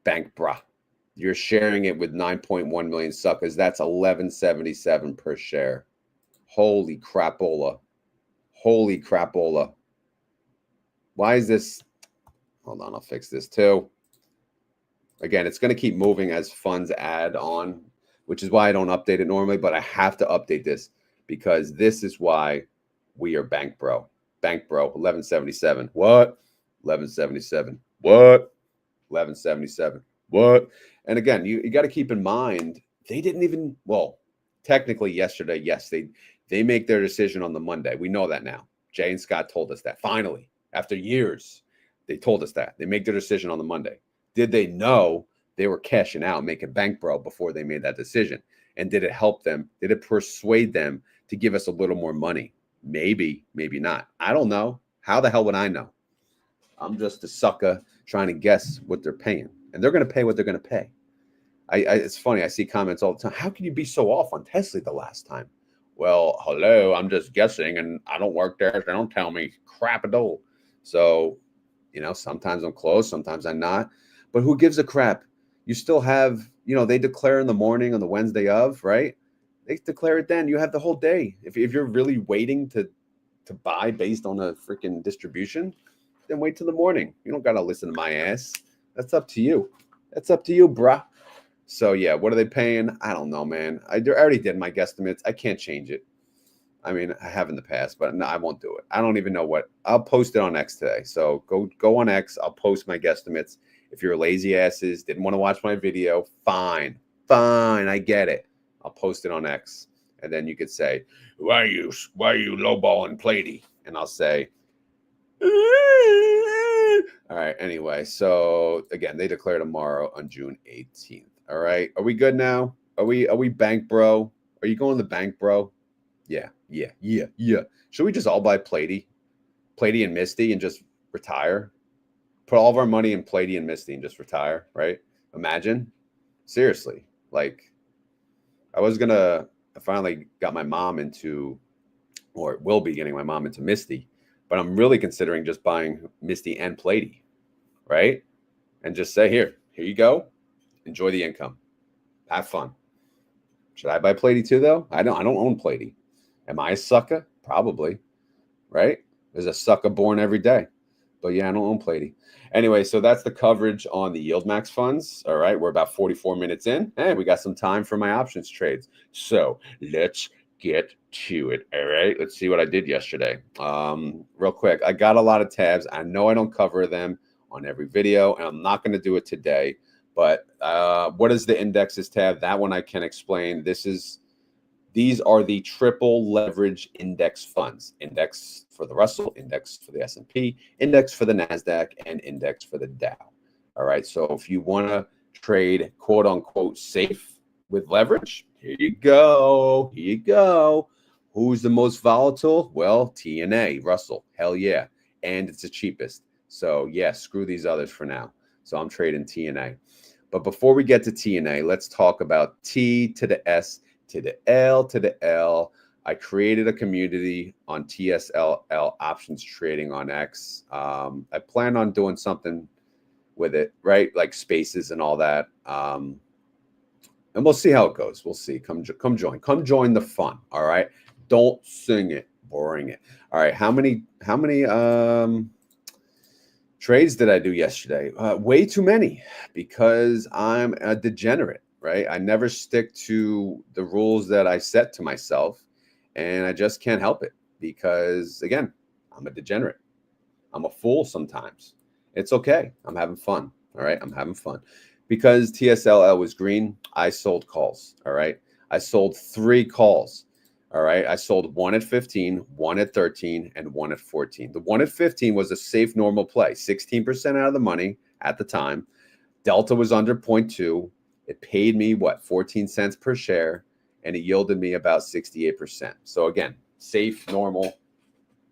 Bank bruh. You're sharing it with 9.1 million suckers. That's $11.77 per share. Holy crapola. Holy crapola. Why is this? Hold on, I'll fix this too. Again, it's going to keep moving as funds add on, which is why I don't update it normally, but I have to update this because this is why we are Bank Bro. Bank Bro, 1177. What? 1177. What? 1177. What? And again, you got to keep in mind, they didn't even, well, technically yesterday, yes, they make their decision on the Monday. We know that now. Jay and Scott told us that. Finally, after years, they told us that. They make their decision on the Monday. Did they know they were cashing out, making Bank Bro before they made that decision? And did it help them? Did it persuade them to give us a little more money? Maybe, maybe not. I don't know. How the hell would I know? I'm just a sucker trying to guess what they're paying. And they're going to pay what they're going to pay. It's funny. I see comments all the time. How can you be so off on Tesla the last time? Well, hello, I'm just guessing, and I don't work there. So they don't tell me crap at all. So, sometimes I'm close, sometimes I'm not. But who gives a crap? You still have, they declare in the morning on the Wednesday of, right? They declare it then. You have the whole day. If you're really waiting to buy based on a freaking distribution, then wait till the morning. You don't got to listen to my ass. That's up to you. That's up to you, bruh. So, yeah, what are they paying? I don't know, man. I already did my guesstimates. I can't change it. I mean, I have in the past, but no, I won't do it. I don't even know what. I'll post it on X today. So go on X. I'll post my guesstimates. If you're lazy asses, didn't want to watch my video, fine. I get it. I'll post it on X. And then you could say, why are you lowballing PLTY? And I'll say, all right. Anyway, so again, they declare tomorrow on June 18th. All right. Are we good now? Are we Bank Bro? Are you going to the Bank Bro? Yeah. Should we just all buy PLTY and MSTY and just retire? Put all of our money in PLTY and MSTY and just retire, right? Imagine. Seriously. Like, I finally got my mom into, or will be getting my mom into MSTY, but I'm really considering just buying MSTY and PLTY, right? And just say, here you go. Enjoy the income. Have fun. Should I buy PLTY too, though? I don't own PLTY. Am I a sucker? Probably, right? There's a sucker born every day. But yeah, I don't own PLTY. Anyway, so that's the coverage on the YieldMax funds. All right, we're about 44 minutes in. And we got some time for my options trades. So let's get to it. All right, let's see what I did yesterday. Real quick, I got a lot of tabs. I know I don't cover them on every video, and I'm not going to do it today. But what is the indexes tab? That one I can explain. These are the triple leverage index funds. Index for the Russell, index for the S&P, index for the NASDAQ, and index for the Dow. All right, so if you want to trade quote unquote safe with leverage, here you go. Who's the most volatile? Well, TNA, Russell, hell yeah. And it's the cheapest. So yeah, screw these others for now. So I'm trading TNA. But before we get to TNA, let's talk about T to the S to the L to the L. I created a community on TSLY options trading on X. I plan on doing something with it, right? Like spaces and all that. And we'll see how it goes. We'll see. Come join the fun. All right. Don't sing it, boring it. All right. How many trades did I do yesterday? Way too many, because I'm a degenerate, right? I never stick to the rules that I set to myself, and I just can't help it because, again, I'm a degenerate. I'm a fool sometimes. It's okay. I'm having fun. All right. I'm having fun. Because TSLY was green, I sold calls. All right. I sold 3 calls. All right. I sold 1 at 15, 1 at 13, and 1 at 14. The 1 at 15 was a safe, normal play, 16% out of the money at the time. Delta was under 0.2. It paid me, what, 14 cents per share, and it yielded me about 68%. So again, safe, normal,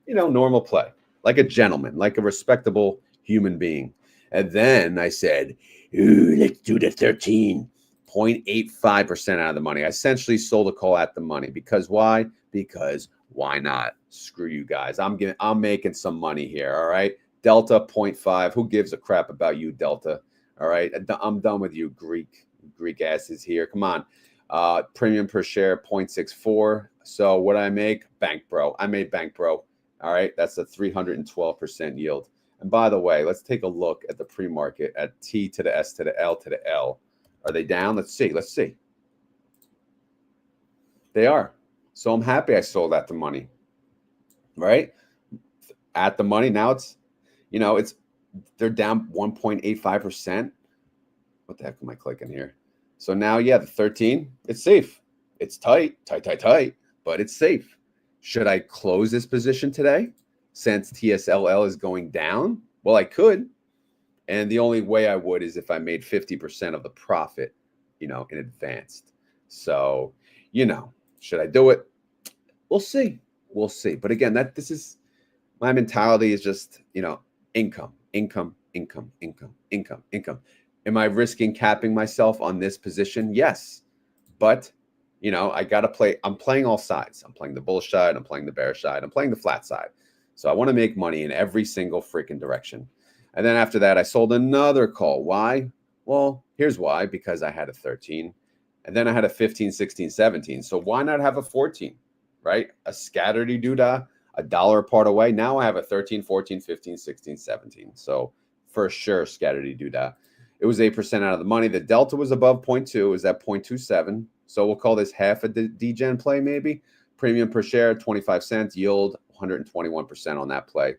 normal play, like a gentleman, like a respectable human being. And then I said, ooh, let's do the 13.85% out of the money. I essentially sold a call at the money. Because why? Because why not? Screw you guys. I'm making some money here. All right. Delta 0.5. Who gives a crap about you, Delta? All right. I'm done with you, Greek asses here. Come on. Premium per share 0.64. So what I make? Bank bro. I made bank bro. All right. That's a 312% yield. And by the way, let's take a look at the pre-market at T to the S to the L to the L. Are they down? Let's see. They are. So I'm happy I sold at the money, right? At the money. Now they're down 1.85%. What the heck am I clicking here? So now, yeah, the 13, it's safe. It's tight, but it's safe. Should I close this position today since TSLY is going down? Well, I could. And the only way I would is if I made 50% of the profit, in advance. So, should I do it? We'll see. But again, this is my mentality is just, income. Am I risking capping myself on this position? Yes. But, I got to play. I'm playing all sides. I'm playing the bullish side. I'm playing the bearish side. I'm playing the flat side. So I want to make money in every single freaking direction. And then after that, I sold another call. Why? Well, here's why. Because I had a 13. And then I had a 15, 16, 17. So why not have a 14, right? A scatteredy doodah, $1 apart away. Now I have a 13, 14, 15, 16, 17. So for sure, scatteredy doodah. It was 8% out of the money. The delta was above 0.2. It was at 0.27. So we'll call this half a degen play maybe. Premium per share, 25 cents. Yield, 121% on that play.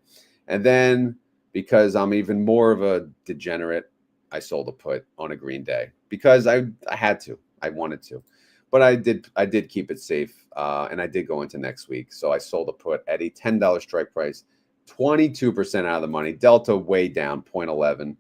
And then because I'm even more of a degenerate, I sold a put on a green day because I had to. I wanted to. But I did keep it safe, and I did go into next week. So I sold a put at a $10 strike price, 22% out of the money. Delta way down, 0.11.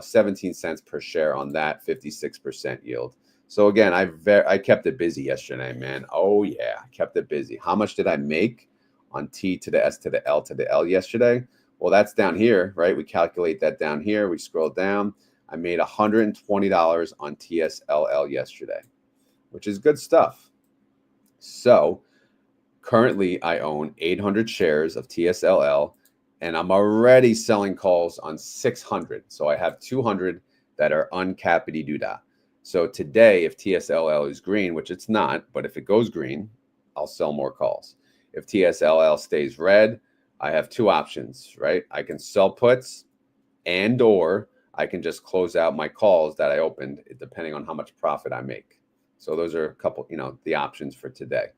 17 cents per share on that, 56% yield. So again, I kept it busy yesterday, man. Oh yeah, I kept it busy. How much did I make on T to the S to the L to the L yesterday? Well, that's down here, right? We calculate that down here. We scroll down. I made $120 on TSLY yesterday, which is good stuff. So currently I own 800 shares of TSLY, and I'm already selling calls on 600. So I have 200 that are uncappity doodah. So today, if TSLY is green, which it's not, but if it goes green, I'll sell more calls. If TSLY stays red, I have 2 options, right? I can sell puts or I can just close out my calls that I opened, depending on how much profit I make. So those are a couple, the options for today.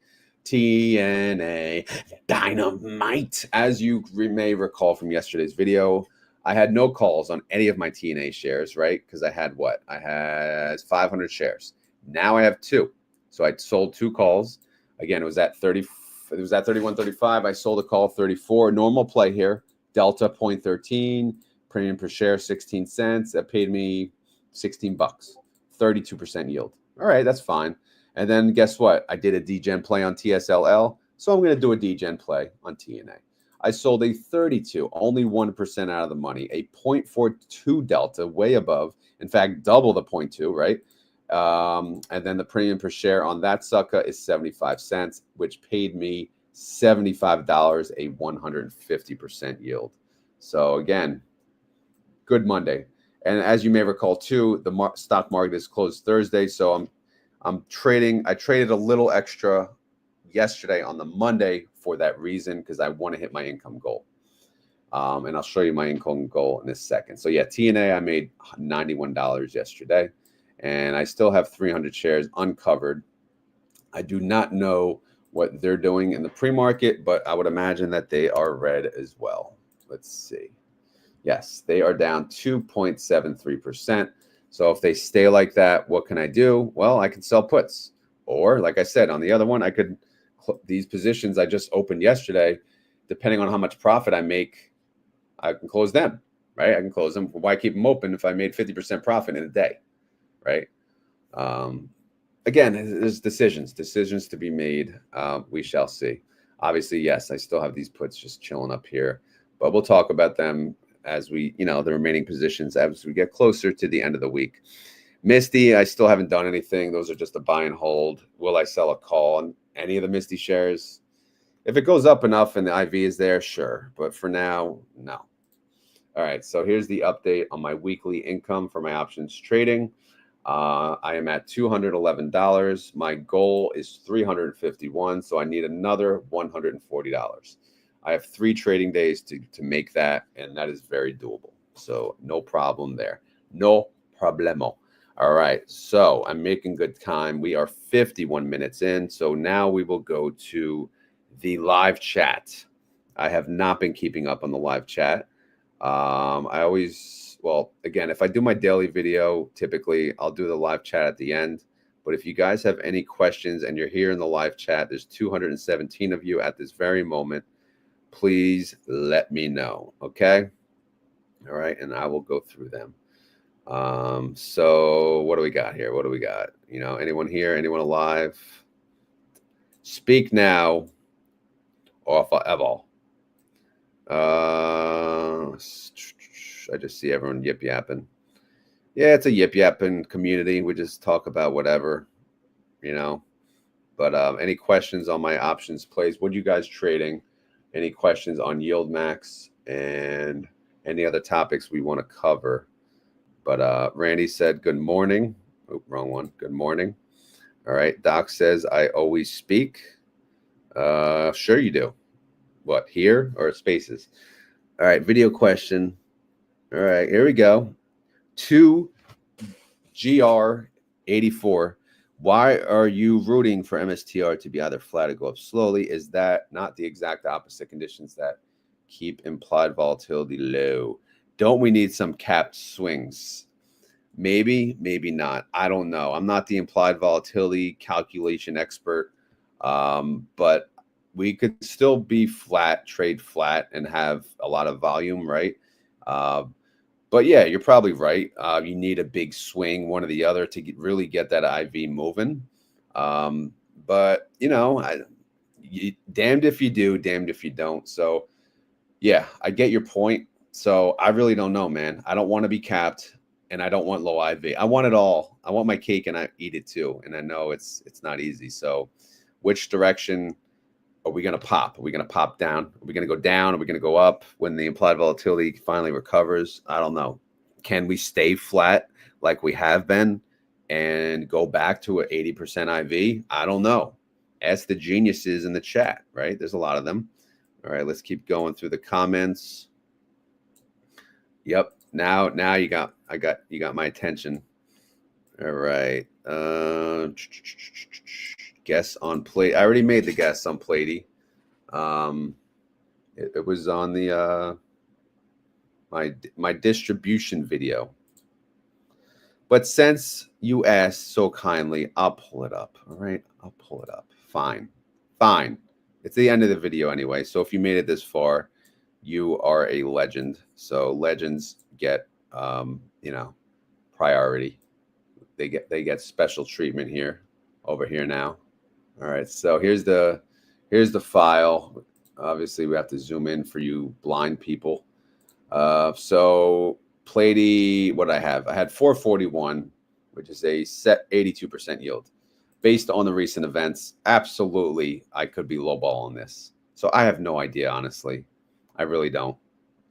TNA Dynamite. As you may recall from yesterday's video, I had no calls on any of my TNA shares, right? Because I had what? I had 500 shares. Now I have 2. So I sold 2 calls. Again, it was at 31.35. I sold a call 34. Normal play here. Delta 0.13. Premium per share 16 cents. That paid me 16 bucks. 32% yield. All right, that's fine. And then guess what? I did a degen play on TSLY, so I'm going to do a degen play on TNA. I sold a 32, only 1% out of the money, a 0.42 delta, way above, in fact, double the 0.2, right? And then the premium per share on that sucker is 75 cents, which paid me $75, a 150% yield. So again, good Monday. And as you may recall too, the stock market is closed Thursday, so I'm trading. I traded a little extra yesterday on the Monday for that reason, because I want to hit my income goal. And I'll show you my income goal in a second. So yeah, TNA, I made $91 yesterday, and I still have 300 shares uncovered. I do not know what they're doing in the pre-market, but I would imagine that they are red as well. Let's see. Yes, they are down 2.73%. So if they stay like that, what can I do? Well, I can sell puts. Or like I said, on the other one, I could, these positions I just opened yesterday, depending on how much profit I make, I can close them, right? I can close them. Why keep them open if I made 50% profit in a day, right? Again, there's decisions to be made. We shall see. Obviously, yes, I still have these puts just chilling up here, but we'll talk about them as we, the remaining positions as we get closer to the end of the week. MSTY, I still haven't done anything. Those are just a buy and hold. Will I sell a call on any of the MSTY shares? If it goes up enough and the IV is there, sure. But for now, no. All right, so here's the update on my weekly income for my options trading. I am at $211. My goal is $351, so I need another $140. I have 3 trading days to make that, and that is very doable. So no problem there. No problemo. All right, so I'm making good time. We are 51 minutes in, so now we will go to the live chat. I have not been keeping up on the live chat. I always, well, again, if I do my daily video, typically I'll do the live chat at the end. But if you guys have any questions and you're here in the live chat, there's 217 of you at this very moment. Please let me know, okay? All right, and I will go through them. So what do we got here? What do we got? Anyone here? Anyone alive? Speak now or forever. I just see everyone yip yapping. Yeah, it's a yip yapping community. We just talk about whatever, But any questions on my options plays? What are you guys trading? Any questions on YieldMax and any other topics we want to cover? But Randy said, good morning. Oh, wrong one. Good morning. All right. Doc says, I always speak. Sure you do. What, here or spaces? All right. Video question. All right. Here we go. 2GR84. Why are you rooting for MSTR to be either flat or go up slowly? Is that not the exact opposite conditions that keep implied volatility low? Don't we need some capped swings? Maybe, maybe not. I don't know. I'm not the implied volatility calculation expert, but we could still be flat, trade flat, and have a lot of volume, right? But yeah, you're probably right. You need a big swing, one or the other, to really get that IV moving. But damned if you do, damned if you don't. So yeah, I get your point. So I really don't know, man. I don't want to be capped, and I don't want low IV. I want it all. I want my cake and I eat it too. And I know it's not easy. So which direction are we going to pop? Are we going to pop down? Are we going to go down? Are we going to go up when the implied volatility finally recovers? I don't know. Can we stay flat like we have been and go back to an 80% IV? I don't know. Ask the geniuses in the chat, right? There's a lot of them. All right, let's keep going through the comments. Yep. Now you got my attention. All right. Guess on plate. I already made the guess on Platey. It was on the my distribution video. But since you asked so kindly, I'll pull it up. All right, I'll pull it up. Fine. It's the end of the video anyway. So if you made it this far, you are a legend. So legends get priority. They get special treatment here over here now. All right, so here's the file. Obviously, we have to zoom in for you blind people. So PLTY, what I have? I had 441, which is a set 82% yield. Based on the recent events, absolutely, I could be lowball on this. So I have no idea, honestly. I really don't.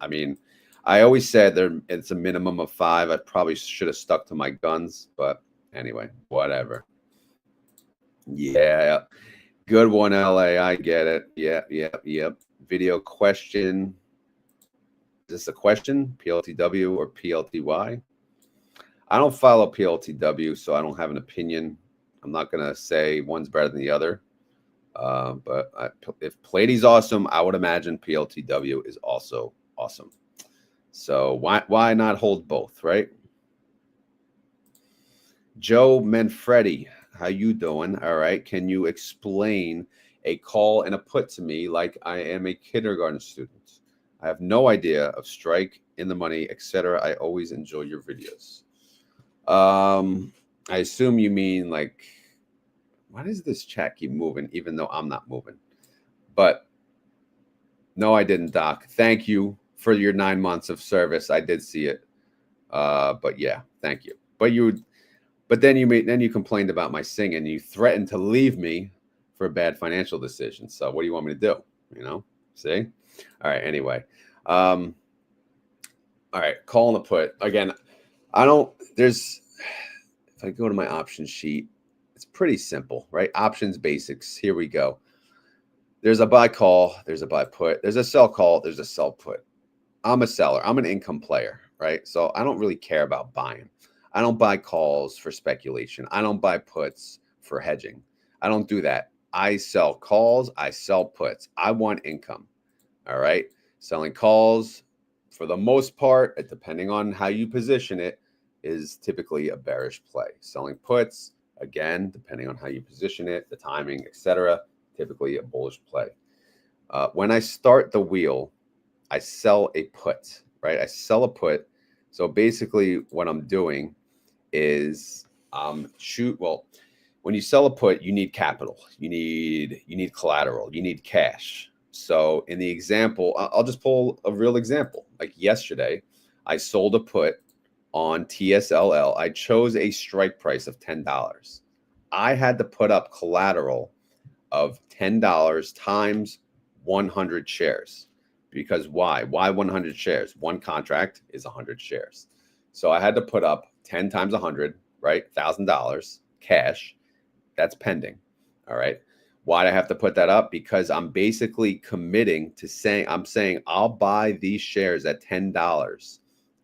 I mean, I always said it's a minimum of 5. I probably should have stuck to my guns, but anyway, whatever. Yeah, good one, LA. I get it. Yep. Video question. Is this a question? PLTW or PLTY? I don't follow PLTW, so I don't have an opinion. I'm not going to say one's better than the other. But if PLTY's awesome, I would imagine PLTW is also awesome. So why not hold both, right? Joe Manfredi, how you doing? All right. Can you explain a call and a put to me like I am a kindergarten student? I have no idea of strike, in the money, etc. I always enjoy your videos. I assume you mean like, why does this chat keep moving even though I'm not moving? But no, I didn't, Doc. Thank you for your 9 months of service. I did see it. But yeah, thank you. But then you complained about my singing. You threatened to leave me for a bad financial decision. So what do you want me to do? You know, see? All right. Anyway, all right. Call and a put again. If I go to my option sheet, it's pretty simple, right? Options basics. Here we go. There's a buy call. There's a buy put. There's a sell call. There's a sell put. I'm a seller. I'm an income player, right? So I don't really care about buying. I don't buy calls for speculation. I don't buy puts for hedging. I don't do that. I sell calls. I sell puts. I want income. All right. Selling calls, for the most part, depending on how you position it, is typically a bearish play. Selling puts, again, depending on how you position it, the timing, etc., typically a bullish play. When I start the wheel, I sell a put, right? I sell a put. So basically what I'm doing is when you sell a put, you need capital, you need collateral, you need cash. So in the example, I'll just pull a real example. Like yesterday, I sold a put on TSLL. I chose a strike price of $10. I had to put up collateral of $10 times 100 shares. Because why? Why 100 shares? One contract is 100 shares. So I had to put up 10 times 100, right? $1,000 cash. That's pending. All right. Why do I have to put that up? Because I'm basically committing to saying, I'll buy these shares at $10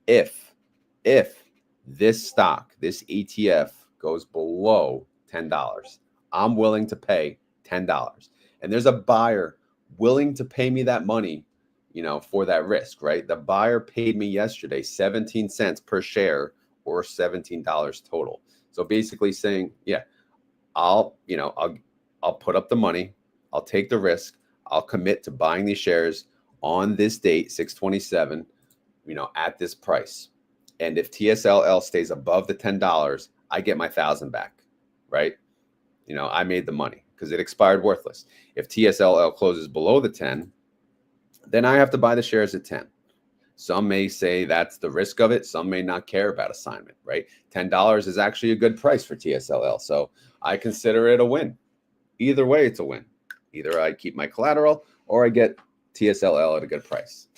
if this stock, this ETF goes below $10. I'm willing to pay $10. And there's a buyer willing to pay me that money, for that risk, right? The buyer paid me yesterday 17 cents per share or $17 total. So basically saying, yeah, I'll put up the money, I'll take the risk, I'll commit to buying these shares on this date, 6/27, at this price. And if TSLL stays above the $10, I get my 1,000 back, right? I made the money because it expired worthless. If TSLL closes below the 10, then I have to buy the shares at 10. Some may say that's the risk of it. Some may not care about assignment, right? $10 is actually a good price for TSLL. So I consider it a win. Either way, it's a win. Either I keep my collateral or I get TSLL at a good price.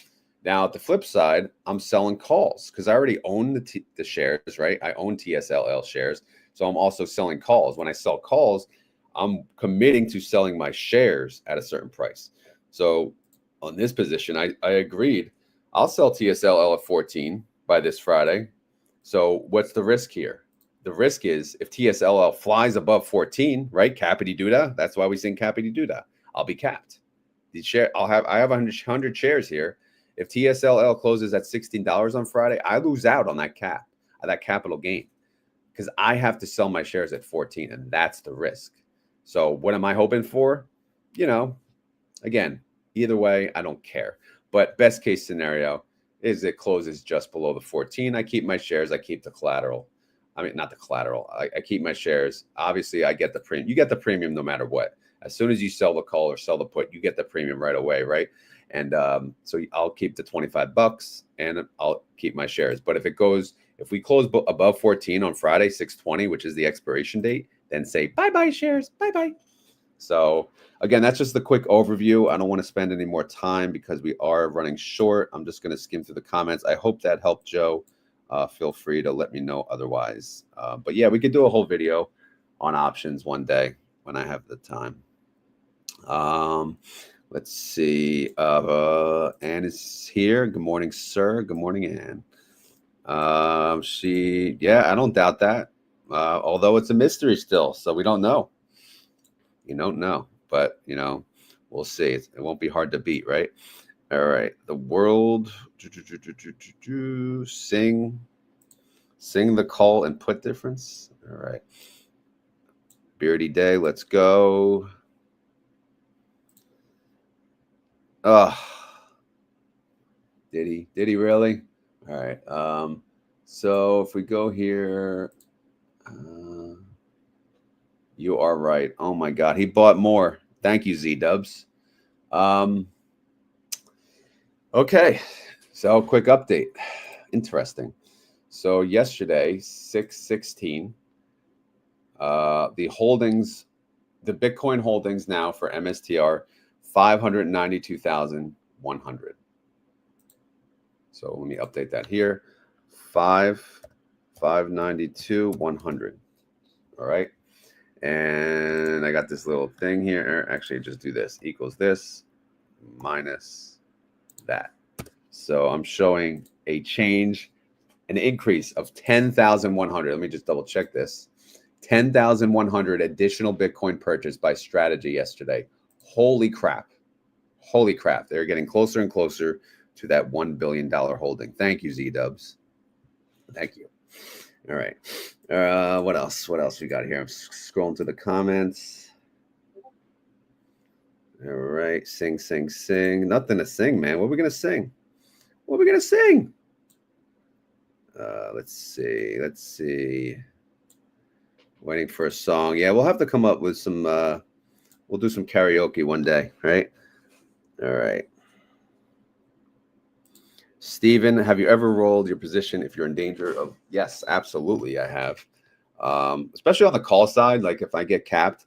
Now, at the flip side, I'm selling calls because I already own the shares, right? I own TSLL shares. So I'm also selling calls. When I sell calls, I'm committing to selling my shares at a certain price. So on this position, I agreed. I'll sell TSLL at 14 by this Friday. So what's the risk here? The risk is if TSLL flies above 14, right? Cappity doodah. That's why we sing cappity doodah. I'll be capped. I have 100 shares here. If TSLL closes at $16 on Friday, I lose out on that capital gain, because I have to sell my shares at 14, and that's the risk. So what am I hoping for? Again, either way, I don't care. But best case scenario is it closes just below the 14. I keep my shares. I keep the collateral. I mean, not the collateral. I keep my shares. Obviously, I get the premium. You get the premium no matter what. As soon as you sell the call or sell the put, you get the premium right away, right? And so I'll keep the $25 and I'll keep my shares. But if we close above 14 on Friday, 6/20, which is the expiration date, then say bye-bye shares, bye-bye. So again, that's just the quick overview. I don't want to spend any more time because we are running short. I'm just going to skim through the comments. I hope that helped, Joe. Feel free to let me know otherwise. But yeah, we could do a whole video on options one day when I have the time. Let's see. Anne is here. Good morning, sir. Good morning, Anne. I don't doubt that. Although it's a mystery still, so we don't know. You don't know, but we'll see. It won't be hard to beat, right? All right. The world. Sing the call and put difference. All right. Beardy Day. Let's go. Did he really? All right. So if we go here, you are right. Oh my God, he bought more. Thank you, Z-Dubs. Okay, so quick update. Interesting. So yesterday, 6/16, the holdings, the Bitcoin holdings now for MSTY are 592,100. So let me update that here. 592,100. All right. And I got this little thing here. Actually, just do this. Equals this minus that. So I'm showing a change, an increase of 10,100. Let me just double check this. 10,100 additional Bitcoin purchased by Strategy yesterday. Holy crap. Holy crap. They're getting closer and closer to that $1 billion holding. Thank you, Z-Dubs. Thank you. All right. What else? What else we got here? I'm scrolling to the comments. All right. Sing, sing, sing. Nothing to sing, man. What are we going to sing? What are we going to sing? Let's see. Let's see. Waiting for a song. Yeah, we'll have to come up with some, we'll do some karaoke one day, right? All right. Steven, have you ever rolled your position if you're in danger of? Yes, absolutely, I have. Especially on the call side, like if I get capped,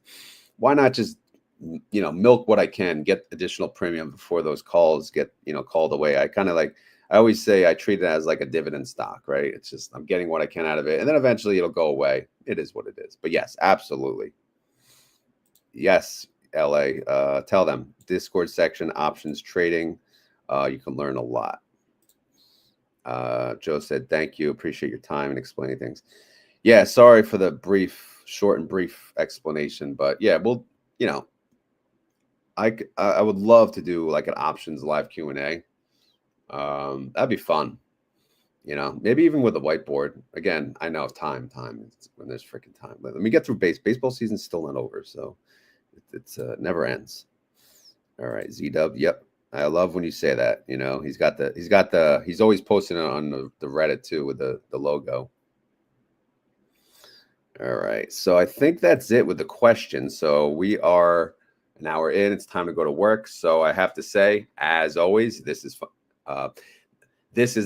why not just milk what I can, get additional premium before those calls get called away. I always say I treat it as like a dividend stock, right? It's just I'm getting what I can out of it, and then eventually it'll go away. It is what it is. But yes, absolutely. Yes, LA. Tell them Discord section, options trading. You can learn a lot. Joe said, thank you. Appreciate your time and explaining things. Yeah, sorry for the short and brief explanation, but yeah, we'll, I would love to do like an options live Q&A. That'd be fun. Maybe even with a whiteboard. Again, I know time is when there's freaking time. Let me get through baseball season's still not over, so it's never ends. All right, Z-Dub. Yep. I love when you say that. He's always posting it on the Reddit too with the logo. All right. So I think that's it with the questions. So we are an hour in. It's time to go to work. So I have to say, as always, this is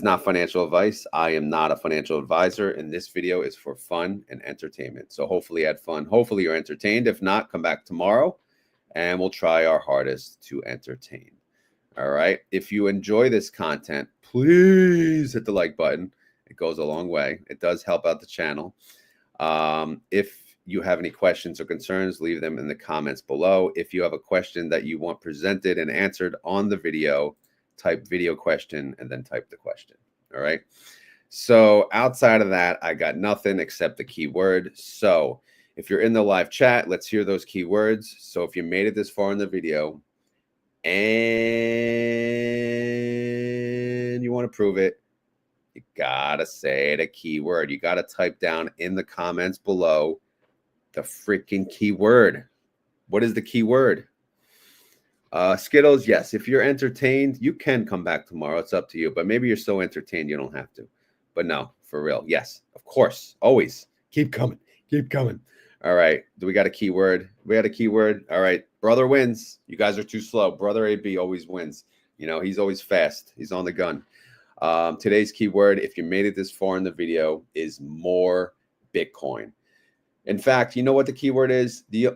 not financial advice. I am not a financial advisor, and this video is for fun and entertainment. So hopefully you had fun. Hopefully you're entertained. If not, come back tomorrow and we'll try our hardest to entertain. All right. If you enjoy this content, please hit the like button. It goes a long way. It does help out the channel. If you have any questions or concerns, leave them in the comments below. If you have a question that you want presented and answered on the video, type video question and then type the question. All right. So outside of that, I got nothing except the keyword. So if you're in the live chat, let's hear those keywords. So if you made it this far in the video and you want to prove it, you gotta say the keyword. You gotta type down in the comments below the freaking keyword. What is the keyword? Skittles, yes. If you're entertained, you can come back tomorrow. It's up to you. But maybe you're so entertained you don't have to. But no, For real. Yes, of course. Always. Keep coming. Keep coming. All right. Do we got a keyword? We had a keyword. All right. Brother wins. You guys are too slow. Brother AB always wins. You know, he's always fast. He's on the gun. Today's keyword, if you made it this far in the video, is more Bitcoin. In fact, you know what the keyword is? The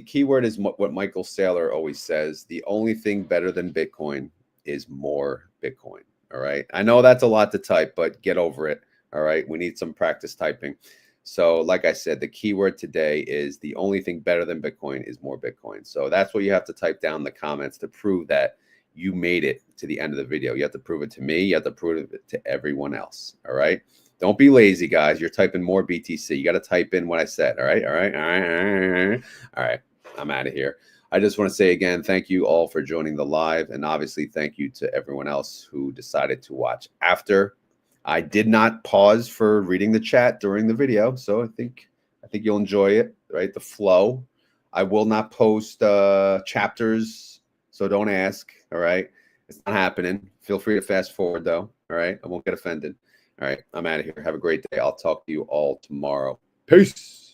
keyword is what Michael Saylor always says. The only thing better than Bitcoin is more Bitcoin. All right. I know that's a lot to type, but get over it. All right. We need some practice typing. So like I said, the keyword today is the only thing better than Bitcoin is more Bitcoin. So that's what you have to type down in the comments to prove that you made it to the end of the video. You have to prove it to me. You have to prove it to everyone else. All right. Don't be lazy, guys. You're typing more BTC. You got to type in what I said. All right. All right. All right. All right. I'm out of here. I just want to say again, thank you all for joining the live. And obviously, thank you to everyone else who decided to watch after. I did not pause for reading the chat during the video. So I think you'll enjoy it, right? The flow. I will not post chapters. So don't ask. All right. It's not happening. Feel free to fast forward, though. All right. I won't get offended. All right. I'm out of here. Have a great day. I'll talk to you all tomorrow. Peace.